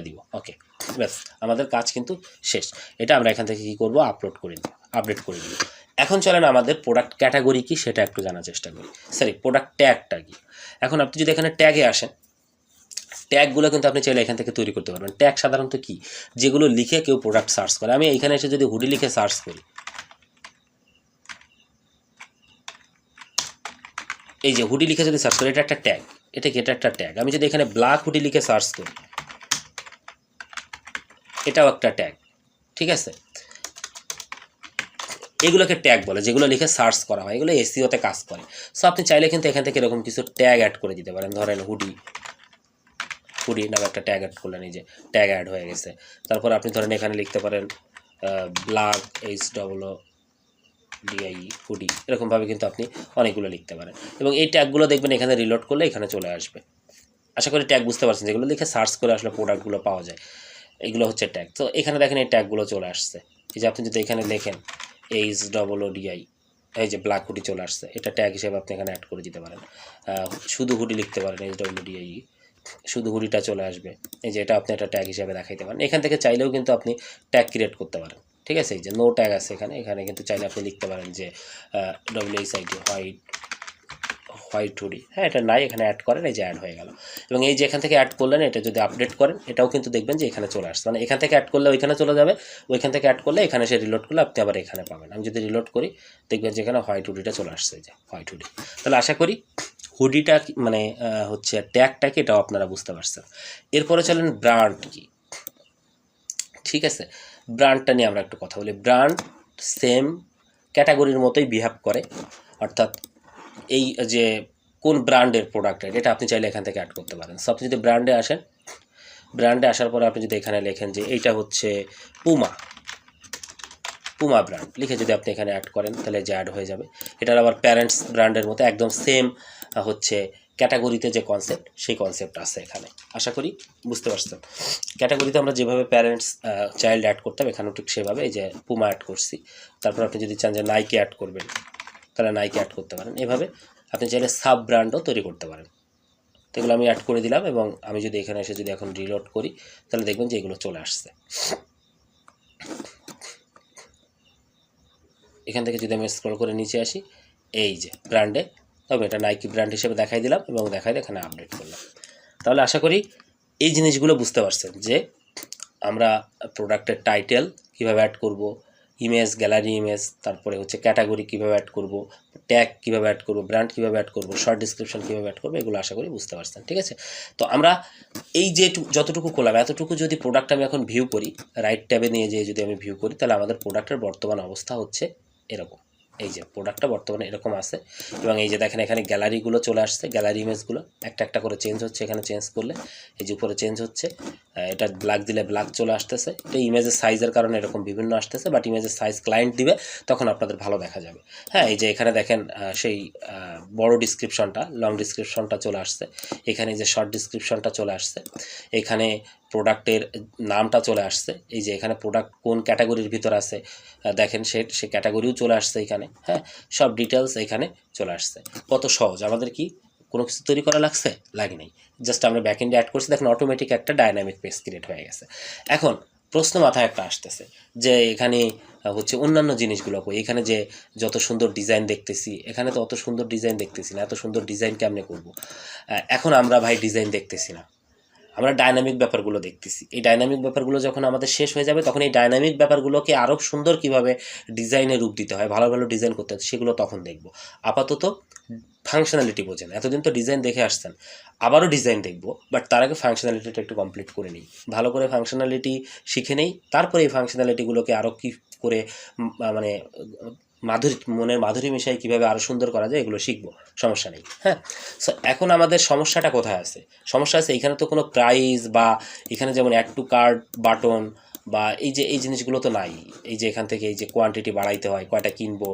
দিব। ওকে, ব্যাস আমাদের কাজ কিন্তু শেষ। এটা আমরা এখান থেকে কী করবো? আপডেট করে দিব। এখন চলেন আমাদের প্রোডাক্ট ক্যাটাগরি কী সেটা একটু জানার চেষ্টা করি। সরি, প্রোডাক্ট ট্যাগটা কি। এখন আপনি যদি এখানে ট্যাগে আসেন, ট্যাগগুলো কিন্তু আপনি চাইলে এখান থেকে তৈরি করতে পারবেন। ট্যাগ সাধারণত কি? যেগুলো লিখে কেউ প্রোডাক্ট সার্চ করে। আমি এখানে এসে যদি হুডি লিখে সার্চ করি, এই যে হুডি লিখে যদি সার্চ করি, এটা একটা ট্যাগ, এটা একটা ট্যাগ। আমি যদি এখানে ব্ল্যাক হুডি লিখে সার্চ করি, এটাও একটা ট্যাগ। ঠিক আছে? এগুলোকে ট্যাগ বলে, যেগুলো লিখে সার্চ করা হয়, এগুলো এসইওতে কাজ করে। সো আপনি চাইলে কিন্তু এখান থেকে এরকম কিছু ট্যাগ অ্যাড করে দিতে পারেন। ধরেন হুডি নামে একটা ট্যাগ অ্যাড করলেন, এই যে ট্যাগ অ্যাড হয়ে গেছে। তারপর আপনি ধরেন এখানে লিখতে পারেন ব্ল্যাক HDI হুডি, এরকমভাবে কিন্তু আপনি অনেকগুলো লিখতে পারেন। এবং এই ট্যাগগুলো দেখবেন এখানে রিলোড করলে এখানে চলে আসবে। আশা করি ট্যাগ বুঝতে পারছেন, যেগুলো লিখে সার্চ করে আসলে প্রোডাক্টগুলো পাওয়া যায়, এগুলো হচ্ছে ট্যাগ। তো এখানে দেখেন এই ট্যাগগুলো চলে আসছে। এই যে আপনি যদি এখানে লেখেন HDI, এই যে ব্ল্যাক হুডি চলে আসছে, এটা ট্যাগ হিসেবে আপনি এখানে অ্যাড করে দিতে পারেন। শুধু হুডি লিখতে পারেন, HWDI, শুধু হুডিটা চলে আসবে। এই যে এটা আপনি একটা ট্যাগ হিসেবে দেখাইতে পারেন। এখান থেকে চাইলেও কিন্তু আপনি ট্যাগ ক্রিয়েট করতে পারেন। ঠিক আছে? এই যে নো ট্যাগ আছে এখানে কিন্তু চাইলে আপনি লিখতে পারেন যে WHIT, হোয়াইট হুডি। হ্যাঁ, এটা নাই, এখানে অ্যাড করেন, এই যে অ্যাড হয়ে গেল। এবং এই যে এখান থেকে অ্যাড করলেন, এটা যদি আপডেট করেন, এটাও কিন্তু দেখবেন যে এখানে চলে আসছে। মানে এখান থেকে অ্যাড করলে ওইখানে চলে যাবে, ওইখান থেকে অ্যাড করলে এখানে সে রিলোড করলে আপনি আবার এখানে পাবেন। আমি যদি রিলোড করি, দেখবেন যে এখানে হোয়াইট হুডিটা চলে আসছে, যে হোয়াইট হুডি। তাহলে আশা করি হুডিটা মানে হচ্ছে ট্যাগটা কি, এটাও আপনারা বুঝতে পারছেন। এরপরে চলেন ব্র্যান্ড কি। ঠিক আছে? ব্র্যান্ডটা নিয়ে আমরা একটু কথা বলি। ব্র্যান্ড সেম ক্যাটাগরির মতোই বিহেভ করে, অর্থাৎ এই যে কোন ব্র্যান্ডের প্রোডাক্ট এটা আপনি চাইলে এখান থেকে অ্যাড করতে পারেন। সো আপনি যদি ব্র্যান্ডে আসেন, ব্র্যান্ডে আসার পরে আপনি যদি এখানে লেখেন যে এইটা হচ্ছে পুমা ব্র্যান্ড লিখে যদি আপনি এখানে অ্যাড করেন, তাহলে যে অ্যাড হয়ে যাবে। এটার আবার প্যারেন্টস ব্র্যান্ডের মতো একদম সেম হচ্ছে ক্যাটাগরিতে যে কনসেপ্ট, সেই কনসেপ্ট আছে এখানে। আশা করি বুঝতে পারছেন। ক্যাটাগরিতে আমরা যেভাবে প্যারেন্টস চাইল্ড অ্যাড করতাম, এখানেও ঠিক সেভাবে এই যে পুমা অ্যাড করছি। তারপর আপনি যদি চান যে নাইকি অ্যাড করবেন, তাহলে নাইকি অ্যাড করতে পারেন। এভাবে আপনি চাইলে সাব ব্র্যান্ডও তৈরি করতে পারেন। তো এগুলো আমি অ্যাড করে দিলাম, এবং আমি যদি এখানে এসে যদি এখন রিলোড করি, তাহলে দেখবেন যে এগুলো চলে আসছে। এখান থেকে যদি আমি স্ক্রল করে নিচে আসি, এই যে ব্র্যান্ডে, তবে এটা নাইকি ব্র্যান্ড হিসেবে দেখাই দিলাম, এবং দেখাই এখানে আপডেট করলাম। তাহলে আশা করি এই জিনিসগুলো বুঝতে পারছেন যে আমরা প্রোডাক্টের টাইটেল কীভাবে অ্যাড করব, ইমেজ, গ্যালারি ইমেজ, তারপরে হচ্ছে ক্যাটাগরি কীভাবে অ্যাড করব, ট্যাগ কীভাবে অ্যাড করব, ব্র্যান্ড কীভাবে অ্যাড করব, শর্ট ডিসক্রিপশন কীভাবে অ্যাড করবো, এগুলো আশা করি বুঝতে পারছেন। ঠিক আছে, তো আমরা এই যে যতটুকু করলাম এতটুকু যদি প্রোডাক্ট আমি এখন ভিউ করি, রাইট ট্যাবে নিয়ে যেয়ে যদি আমি ভিউ করি, তাহলে আমাদের প্রোডাক্টের বর্তমান অবস্থা হচ্ছে এরকম। এই যে প্রোডাক্টটা বর্তমানে এরকম আছে, এবং এই যে দেখেন এখানে গ্যালারিগুলো চলে আসছে, গ্যালারি ইমেজগুলো একটা একটা করে চেঞ্জ হচ্ছে। এখানে চেঞ্জ করলে এই যে উপরে চেঞ্জ হচ্ছে, এটা ব্ল্যাক দিলে ব্ল্যাক চলে আসতেছে। এটা ইমেজের সাইজের কারণে এরকম বিভিন্ন আসতেছে, বাট ইমেজের সাইজ ক্লায়েন্ট দিবে তখন আপনাদের ভালো দেখা যাবে। হ্যাঁ, এই যে এখানে দেখেন সেই বড় ডিসক্রিপশনটা, লং ডিসক্রিপশনটা চলে আসছে, এখানে যে শর্ট ডিসক্রিপশনটা চলে আসছে, এখানে প্রোডাক্টের নামটা চলে আসছে, এই যে এখানে প্রোডাক্ট কোন ক্যাটাগরির ভিতর আছে দেখেন সে ক্যাটাগরিও চলে আসছে এখানে। হ্যাঁ, সব ডিটেলস এখানে চলে আসছে। কত সহজ, আমাদের কি কোনো কিছু তৈরি করা লাগছে? লাগে নেই, জাস্ট আমরা ব্যাকএন্ডে অ্যাড করছি, দেখেন অটোমেটিক একটা ডাইনামিক পেজ ক্রিয়েট হয়ে গেছে। এখন প্রশ্ন মাথায় একটা আসতেছে যে এখানে হচ্ছে অন্যান্য জিনিসগুলো কই, এখানে যে যত সুন্দর ডিজাইন দেখতেছি, এখানে তো অত সুন্দর ডিজাইন দেখতেছি না, এত সুন্দর ডিজাইন কেমনে করব? এখন আমরা ভাই ডিজাইন দেখতেছি না, আমরা ডাইনামিক ব্যাপারগুলো দেখতেছি। এই ডাইনামিক ব্যাপারগুলো যখন আমাদের শেষ হয়ে যাবে, তখন এই ডাইনামিক ব্যাপারগুলোকে আরও সুন্দর কীভাবে ডিজাইনে রূপ দিতে হয়, ভালো ভালো ডিজাইন করতে হয়, সেগুলো তখন দেখব। আপাতত ফাংশনালিটি বোঝেন, এতদিন তো ডিজাইন দেখে আসছেন, আবারও ডিজাইন দেখব, বাট তার আগে ফাংশনালিটিটা একটু কমপ্লিট করে নিই, ভালো করে ফাংশনালিটি শিখে নেই, তারপরে এই ফাংশনালিটিগুলোকে আরও কী করে মানে মনের মাধুরী মিশাই কীভাবে আরও সুন্দর করা যায়, এগুলো শিখবো, সমস্যা নেই। হ্যাঁ, সো এখন আমাদের সমস্যাটা কোথায় আছে? সমস্যা আছে এখানে তো কোনো প্রাইস বা এখানে যেমন অ্যাড টু কার্ট বাটন বা এই জিনিসগুলো তো নাই। এই যে এখান থেকে এই যে কোয়ান্টিটি বাড়াইতে হয়, কয়টা কিনবো,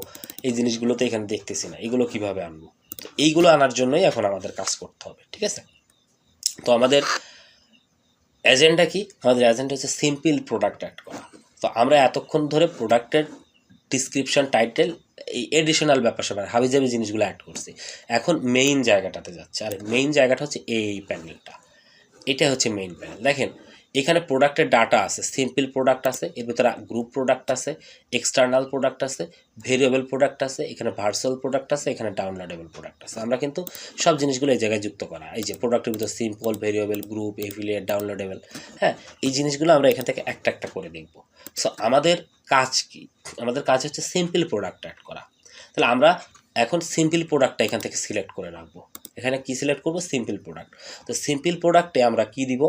এই জিনিসগুলো তো এখানে দেখতেছি না, এগুলো কিভাবে আনবো? তো এইগুলো আনার জন্যই এখন আমাদের কাজ করতে হবে। ঠিক আছে, তো আমাদের এজেন্ডা কি? আমাদের এজেন্ডা হচ্ছে সিম্পল প্রোডাক্ট অ্যাড করা। তো আমরা এতক্ষণ ধরে প্রোডাক্টের ডিসক্রিপশন, টাইটেল, এই এডিশনাল ব্যাপার স্যাপার হাবিজাবি জিনিসগুলো অ্যাড করছি। এখন মেইন জায়গাটাতে যাচ্ছে, আর মেইন জায়গাটা হচ্ছে এই প্যানেলটা, এটা হচ্ছে মেইন প্যানেল। দেখেন এখানে প্রোডাক্টের ডাটা আছে, সিম্পল প্রোডাক্ট আছে, এর ভিতরে গ্রুপ প্রোডাক্ট আছে, এক্সটার্নাল প্রোডাক্ট আছে, ভেরিয়েবল প্রোডাক্ট আছে, এখানে ভার্চুয়াল প্রোডাক্ট আছে, এখানে ডাউনলোডেবল প্রোডাক্ট আছে। আমরা কিন্তু সব জিনিসগুলো এই জায়গায় যুক্ত করা, এই যে প্রোডাক্টের ভিতরে simple, variable, group, affiliate, downloadable. হ্যাঁ, এই জিনিসগুলো আমরা এখান থেকে একটা একটা করে দেখব। সো আমাদের কাজ কি? আমাদের কাজ হচ্ছে সিম্পল প্রোডাক্ট অ্যাড করা। তাহলে আমরা এখন সিম্পল প্রোডাক্টটা এখান থেকে সিলেক্ট করে রাখবো। এখানে কি সিলেক্ট করব? Simple product. তো সিম্পল প্রোডাক্টে আমরা কি দিব?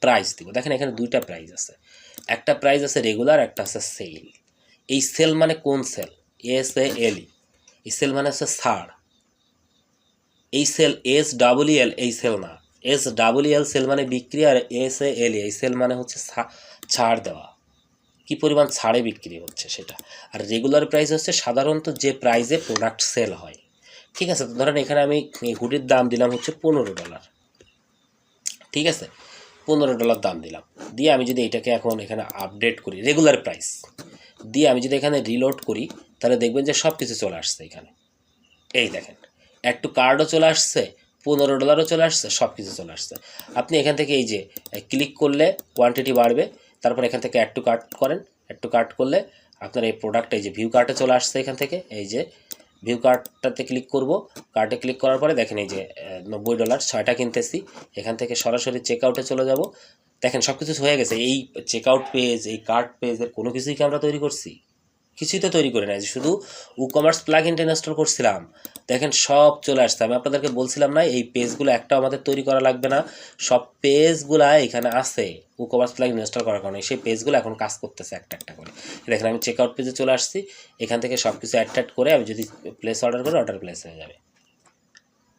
প্রাইস দিব। দেখেন এখানে দুইটা প্রাইস আছে, একটা প্রাইস আছে রেগুলার, একটা আছে সেল। এই সেল মানে কোন সেল? SALE। এই সেল মানে হচ্ছে ছাড়। এই সেল SEEL এই সেল না, SEEL সেল মানে বিক্রি, আর SALE এই সেল মানে হচ্ছে ছাড় দেওয়া, কি পরিমাণ ছাড়ে বিক্রি হচ্ছে সেটা। আর রেগুলার প্রাইস হচ্ছে সাধারণত যে প্রাইসে প্রোডাক্ট সেল হয়। ঠিক আছে, তো ধরেন এখানে আমি এই হুডির দাম দিলাম হচ্ছে $15। ঠিক আছে, $15 দাম দিলাম, দিয়ে আমি যদি এটাকে এখন এখানে আপডেট করি রেগুলার প্রাইস দিয়ে, আমি যদি এখানে রিলোড করি, তাহলে দেখবেন যে সব কিছু চলে আসছে এখানে। এই দেখেন অ্যাড টু কার্ডও চলে আসছে, $15ও চলে আসছে, সব কিছু চলে আসছে। আপনি এখান থেকে এই যে ক্লিক করলে কোয়ান্টিটি বাড়বে, তারপর এখান থেকে অ্যাড টু কার্ট করেন, অ্যাড টু কার্ট করলে আপনার এই প্রোডাক্ট এই যে ভিউ কার্টে চলে আসছে। এখান থেকে এই যে ভিউ কার্টটাতে ক্লিক করব, কার্টে ক্লিক করার পরে দেখেন এই যে $90 6টা কিনতেছি, এখান থেকে সরাসরি চেক আউটে চলে যাব। দেখেন সব কিছু হয়ে গেছে। এই চেক আউট পেজ, এই কার্ট পেজের কোনো কিছুই কি আমরা তৈরি করছি? কিছুই তো তৈরি করে নাই, শুধু WooCommerce প্লাগইনটা ইনস্টল করছিলাম। দেখেন সব চলে আসছে। আমি আপনাদেরকে বলছিলাম না এই পেজগুলো একটাও আমাদের তৈরি করা লাগবে না, সব পেজগুলো এখানে আছে WooCommerce প্লাগইন ইনস্টল করার কারণে। সেই পেজগুলো এখন কাজ করতেছে একটা একটা করে। দেখেন আমি চেক আউট পেজে চলে আসছি, এখান থেকে সব কিছু অ্যাড করে আমি যদি প্লেস অর্ডার করি, অর্ডার প্লেস হয়ে যাবে।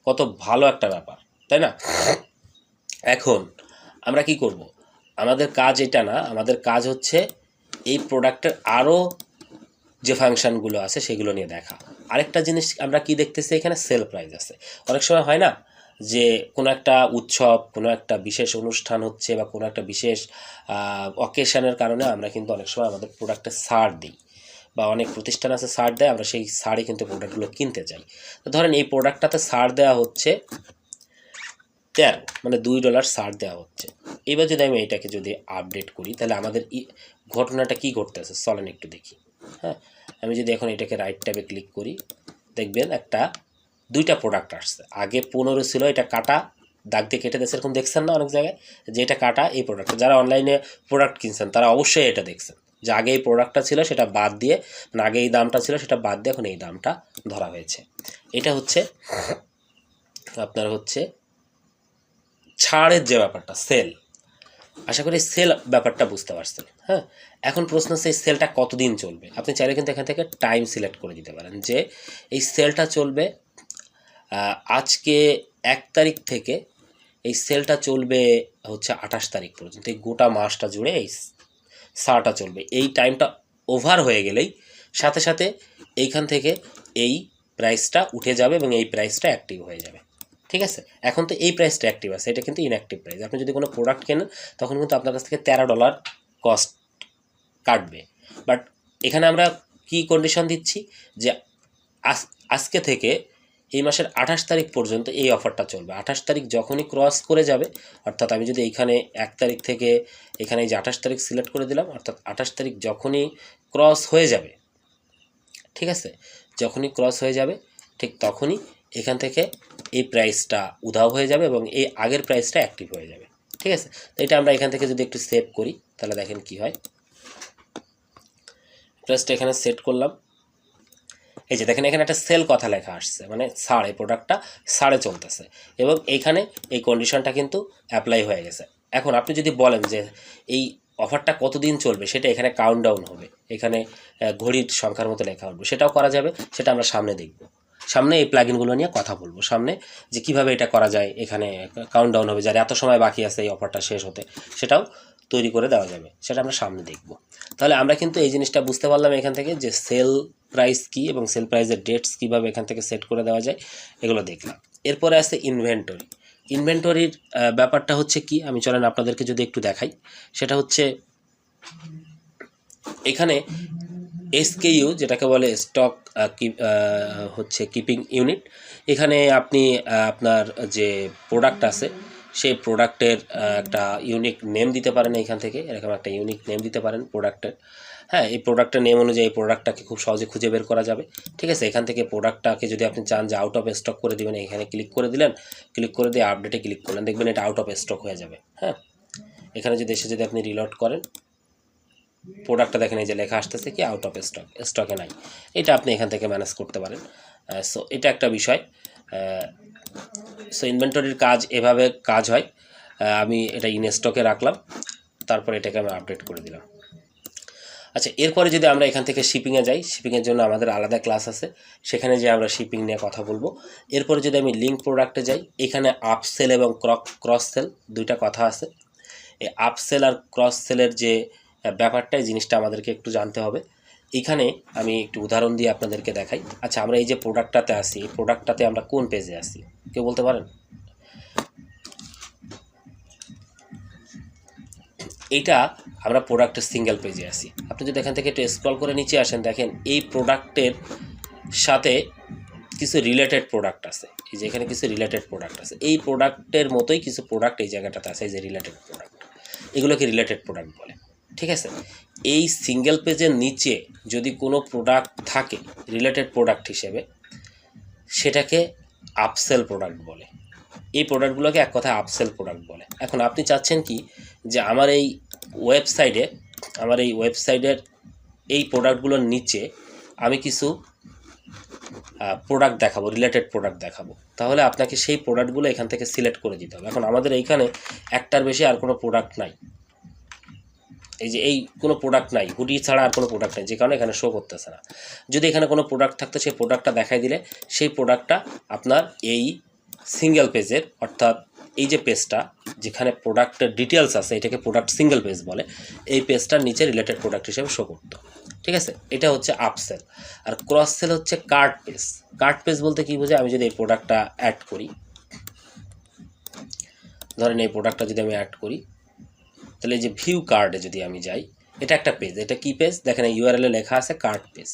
কত ভালো একটা ব্যাপার, তাই না? এখন আমরা কি করব? আমাদের কাজ এটা না, আমাদের কাজ হচ্ছে এই প্রোডাক্টের আরও যে ফাংশানগুলো আছে সেগুলো নিয়ে দেখা। আরেকটা জিনিস আমরা কি দেখতেছি, এখানে সেল প্রাইস আছে। অনেক সময় হয় না যে কোনো একটা উৎসব, কোনো একটা বিশেষ অনুষ্ঠান হচ্ছে, বা কোনো একটা বিশেষ অকেশনের কারণে আমরা কিন্তু অনেক সময় আমাদের প্রোডাক্টে ছাড় দিই, বা অনেক প্রতিষ্ঠান আছে ছাড় দেয়, আমরা সেই ছাড়ে কিন্তু প্রোডাক্টগুলো কিনতে চাই। তো ধরেন এই প্রোডাক্টটাতে ছাড় দেওয়া হচ্ছে 13, মানে $2 ছাড় দেওয়া হচ্ছে। এবার যদি আমি এটাকে যদি আপডেট করি, তাহলে আমাদের ঘটনাটা কি ঘটতেছে চলেন একটু দেখি। হ্যাঁ, আমি যদি এখন এটাকে রাইট ট্যাবে ক্লিক করি, দেখবেন দুইটা প্রোডাক্ট আসছে। আগে 15 ছিল, এটা কাটা দাগ দিয়ে কেটে দিয়েছে, এরকম দেখছেন না অনেক জায়গায় যে এটা কাটা। এই প্রোডাক্ট যারা অনলাইনে প্রোডাক্ট কিনছেন তারা অবশ্যই এটা দেখছেন। যে আগে এই প্রোডাক্টটা ছিল সেটা বাদ দিয়ে, মানে আগে এই দামটা ছিল সেটা বাদ দিয়ে এখন এই দামটা ধরা হয়েছে। এটা হচ্ছে আপনার হচ্ছে ছাড়ের যে ব্যাপারটা, সেল। আশা করি সেল ব্যাপারটা বুঝতে পারছেন। হ্যাঁ, এখন প্রশ্ন হচ্ছে এই সেলটা কতদিন চলবে। আপনি চাইলে কিন্তু এখান থেকে টাইম সিলেক্ট করে দিতে পারেন যে এই সেলটা চলবে আজকে 1 তারিখ থেকে, এই সেলটা চলবে হচ্ছে 28 তারিখ পর্যন্ত, এই গোটা মাসটা জুড়ে এই সাটা চলবে। এই টাইমটা ওভার হয়ে গেলেই সাথে সাথে এইখান থেকে এই প্রাইসটা উঠে যাবে এবং এই প্রাইসটা অ্যাক্টিভ হয়ে যাবে। ঠিক আছে, এখন তো এই প্রাইসটা অ্যাক্টিভ আছে, এটা কিন্তু ইনঅ্যাক্টিভ প্রাইস। আপনি যদি কোনো প্রোডাক্ট কেনেন তখন কিন্তু আপনার কাছ থেকে $13 কস্ট কাটবে। বাট এখানে আমরা কি কন্ডিশন দিচ্ছি যে আজকে থেকে এই মাসের 28 তারিখ পর্যন্ত এই অফারটা চলবে। 28 তারিখ যখনই ক্রস করে যাবে, অর্থাৎ আমি যদি এইখানে 1 তারিখ থেকে এখানে এই যে 28 তারিখ সিলেক্ট করে দিলাম, অর্থাৎ 28 তারিখ যখনই ক্রস হয়ে যাবে, ঠিক আছে, যখনই ক্রস হয়ে যাবে ঠিক তখনই এখান থেকে এই প্রাইসটা উধাও হয়ে যাবে এবং এই আগের প্রাইসটা অ্যাক্টিভ হয়ে যাবে। ঠিক আছে, তো এটা আমরা এখান থেকে যদি একটু সেভ করি তাহলে দেখেন কি হয়। প্রাইসটা এখানে সেট করলাম, এই যে দেখেন এখানে একটা সেল কথা লেখা আসছে, মানে ছাড়, এই প্রোডাক্টটা ছাড়ে চলতেছে এবং এইখানে এই কন্ডিশনটা কিন্তু অ্যাপ্লাই হয়ে গেছে। এখন আপনি যদি বলেন যে এই অফারটা কতদিন চলবে সেটা এখানে কাউন্টডাউন হবে, এখানে ঘড়ির সংখ্যার মতো লেখা উঠবে, সেটাও করা যাবে। সেটা আমরা সামনে দেখব, সামনে এই প্লাগইনগুলো নিয়ে কথা বলবো সামনে, যে কিভাবে এটা করা যায়। এখানে কাউন্টডাউন হবে, যার এত সময় বাকি আছে এই অফারটা শেষ হতে, সেটাও তৈরি করে দেওয়া যাবে, সেটা আমরা সামনে দেখব। তাহলে আমরা কিন্তু এই জিনিসটা বুঝতে পারলাম এখান থেকে যে সেল প্রাইস কী এবং সেল প্রাইসের ডেটস কীভাবে এখান থেকে সেট করে দেওয়া যায়, এগুলো দেখলাম। এরপরে আছে ইনভেন্টরি। ইনভেন্টরির ব্যাপারটা হচ্ছে কি, আমি চলেন আপনাদেরকে যদি একটু দেখাই। সেটা হচ্ছে এখানে এসকেইউ যেটাকে বলে স্টক হচ্ছে কিপিং ইউনিট। এখানে আপনি আপনার যে প্রোডাক্ট আছে সেই প্রোডাক্টের একটা ইউনিক নেম দিতে পারেন, এখান থেকে এরকম একটা ইউনিক নেম দিতে পারেন প্রোডাক্টের। হ্যাঁ, এই প্রোডাক্টের নেম অনুযায়ী এই প্রোডাক্টটাকে খুব সহজে খুঁজে বের করা যাবে। ঠিক আছে, এখান থেকে প্রোডাক্টটাকে যদি আপনি চান যে আউট অফ স্টক করে দেবেন, এখানে ক্লিক করে দিলেন, ক্লিক করে দিয়ে আপডেটে ক্লিক করলেন, দেখবেন এটা আউট অফ স্টক হয়ে যাবে। হ্যাঁ, এখানে যদি এসে যদি আপনি রিলোড করেন, প্রোডাক্টটা দেখেন এই যে লেখা আসতেছে কি আউট অফ স্টক, স্টকে নাই। এটা আপনি এখান থেকে ম্যানেজ করতে পারেন। সো এটা একটা বিষয়। সো ইনভেন্টরির কাজ এভাবে কাজ হয়। আমি এটা ইন স্টকে রাখলাম, তারপর এটাকে আমি আপডেট করে দিলাম। আচ্ছা, এরপরে যদি আমরা এখান থেকে শিপিংয়ে যাই, শিপিংয়ের জন্য আমাদের আলাদা ক্লাস আছে, সেখানে যে আমরা শিপিং নিয়ে কথা বলবো। এরপরে যদি আমি লিঙ্ক প্রোডাক্টে যাই, এখানে আপসেল এবং ক্রস সেল দুইটা কথা আছে। এই আপসেল আর ক্রস সেলের যে ব্যাপারটা, এই জিনিসটা আমাদেরকে একটু জানতে হবে। এখানে আমি একটু উদাহরণ দিয়ে আপনাদেরকে দেখাই। আচ্ছা, আমরা এই যে প্রোডাক্টটাতে আসি, এই প্রোডাক্টটাতে আমরা কোন পেজে আসি কেউ বলতে পারেন? এইটা আমরা প্রোডাক্টের সিঙ্গেল পেজে আসি। আপনি যদি এখান থেকে একটু স্ক্রল করে নিচে আসেন, দেখেন এই প্রোডাক্টের সাথে কিছু রিলেটেড প্রোডাক্ট আছে। এই যে এখানে কিছু রিলেটেড প্রোডাক্ট আছে, এই প্রোডাক্টের মতোই কিছু প্রোডাক্ট এই জায়গাটাতে আছে, এই যে রিলেটেড প্রোডাক্ট, এগুলোকে রিলেটেড প্রোডাক্ট বলে। ঠিক আছে, এই সিঙ্গেল পেজের নিচে যদি কোনো প্রোডাক্ট থাকে রিলেটেড প্রোডাক্ট হিসেবে, সেটাকে আপসেল প্রোডাক্ট বলে। এই প্রোডাক্টগুলোকে এক কথায় আপসেল প্রোডাক্ট বলে। এখন আপনি চাচ্ছেন কি যে আমার এই ওয়েবসাইটের এই প্রোডাক্টগুলোর নিচে আমি কিছু প্রোডাক্ট দেখাবো, রিলেটেড প্রোডাক্ট দেখাবো, তাহলে আপনাকে সেই প্রোডাক্টগুলো এখান থেকে সিলেক্ট করে দিতে হবে। এখন আমাদের এইখানে একটার বেশি আর কোনো প্রোডাক্ট নাই, এই যে এই কোনো প্রোডাক্ট নাই, হুডি ছাড়া আর কোনো প্রোডাক্ট নেই, যে কারণে এখানে শো করতেছে না। যদি এখানে কোনো প্রোডাক্ট থাকতো সেই প্রোডাক্টটা দেখাই দিলে সেই প্রোডাক্টটা আপনার এই সিঙ্গেল পেজের, অর্থাৎ এই যে পেজটা যেখানে প্রোডাক্টের ডিটেলস আছে, এটাকে প্রোডাক্ট সিঙ্গেল পেজ বলে, এই পেজটার নিচে রিলেটেড প্রোডাক্ট হিসেবে শো করতো। ঠিক আছে, এটা হচ্ছে আপসেল। আর ক্রস সেল হচ্ছে কার্ট পেজ। কার্ট পেজ বলতে কী বোঝায়, আমি যদি এই প্রোডাক্টটা অ্যাড করি, ধরেন এই প্রোডাক্টটা যদি আমি অ্যাড করি, তাহলে এই যে ভিউ কার্ডে যদি আমি যাই, এটা একটা পেজ। এটা কি পেজ দেখেন, এই ইউআরএল এ লেখা আছে কার্ট পেজ।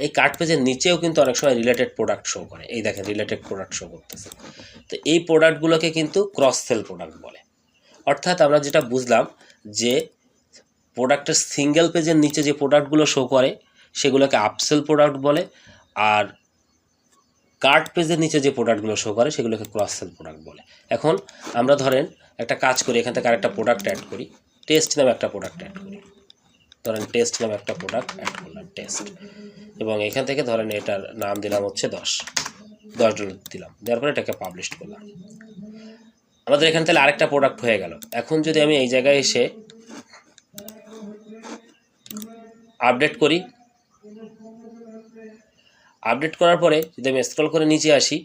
এই কার্ট পেজের নিচেও কিন্তু অনেক সময় রিলেটেড প্রোডাক্ট শো করে, এই দেখেন রিলেটেড প্রোডাক্ট শো করতেছে। তো এই প্রোডাক্টগুলোকে কিন্তু ক্রস সেল প্রোডাক্ট বলে। অর্থাৎ আমরা যেটা বুঝলাম যে প্রোডাক্টের সিঙ্গেল পেজের নিচে যে প্রোডাক্টগুলো শো করে সেগুলোকে আপসেল প্রোডাক্ট বলে, আর কার্ট পেজের নিচে যে প্রোডাক্টগুলো শো করে সেগুলোকে ক্রস সেল প্রোডাক্ট বলে। এখন আমরা ধরেন একটা কাজ করি, এখান থেকে আরেকটা প্রোডাক্ট অ্যাড করি, টেস্ট নামে একটা প্রোডাক্ট অ্যাড করি। ধরেন টেস্ট নামে একটা প্রোডাক্ট অ্যাড করলাম টেস্ট, এবং এখান থেকে ধরেন এটার নাম দিলাম হচ্ছে $10 দিলাম, দেওয়ার পরে এটাকে পাবলিশ করলাম। আমাদের এখানে তাহলে আরেকটা প্রোডাক্ট হয়ে গেল। এখন যদি আমি এই জায়গায় এসে আপডেট করি, আপডেট করার পরে যদি আমি স্ক্রল করে নিচে আসি,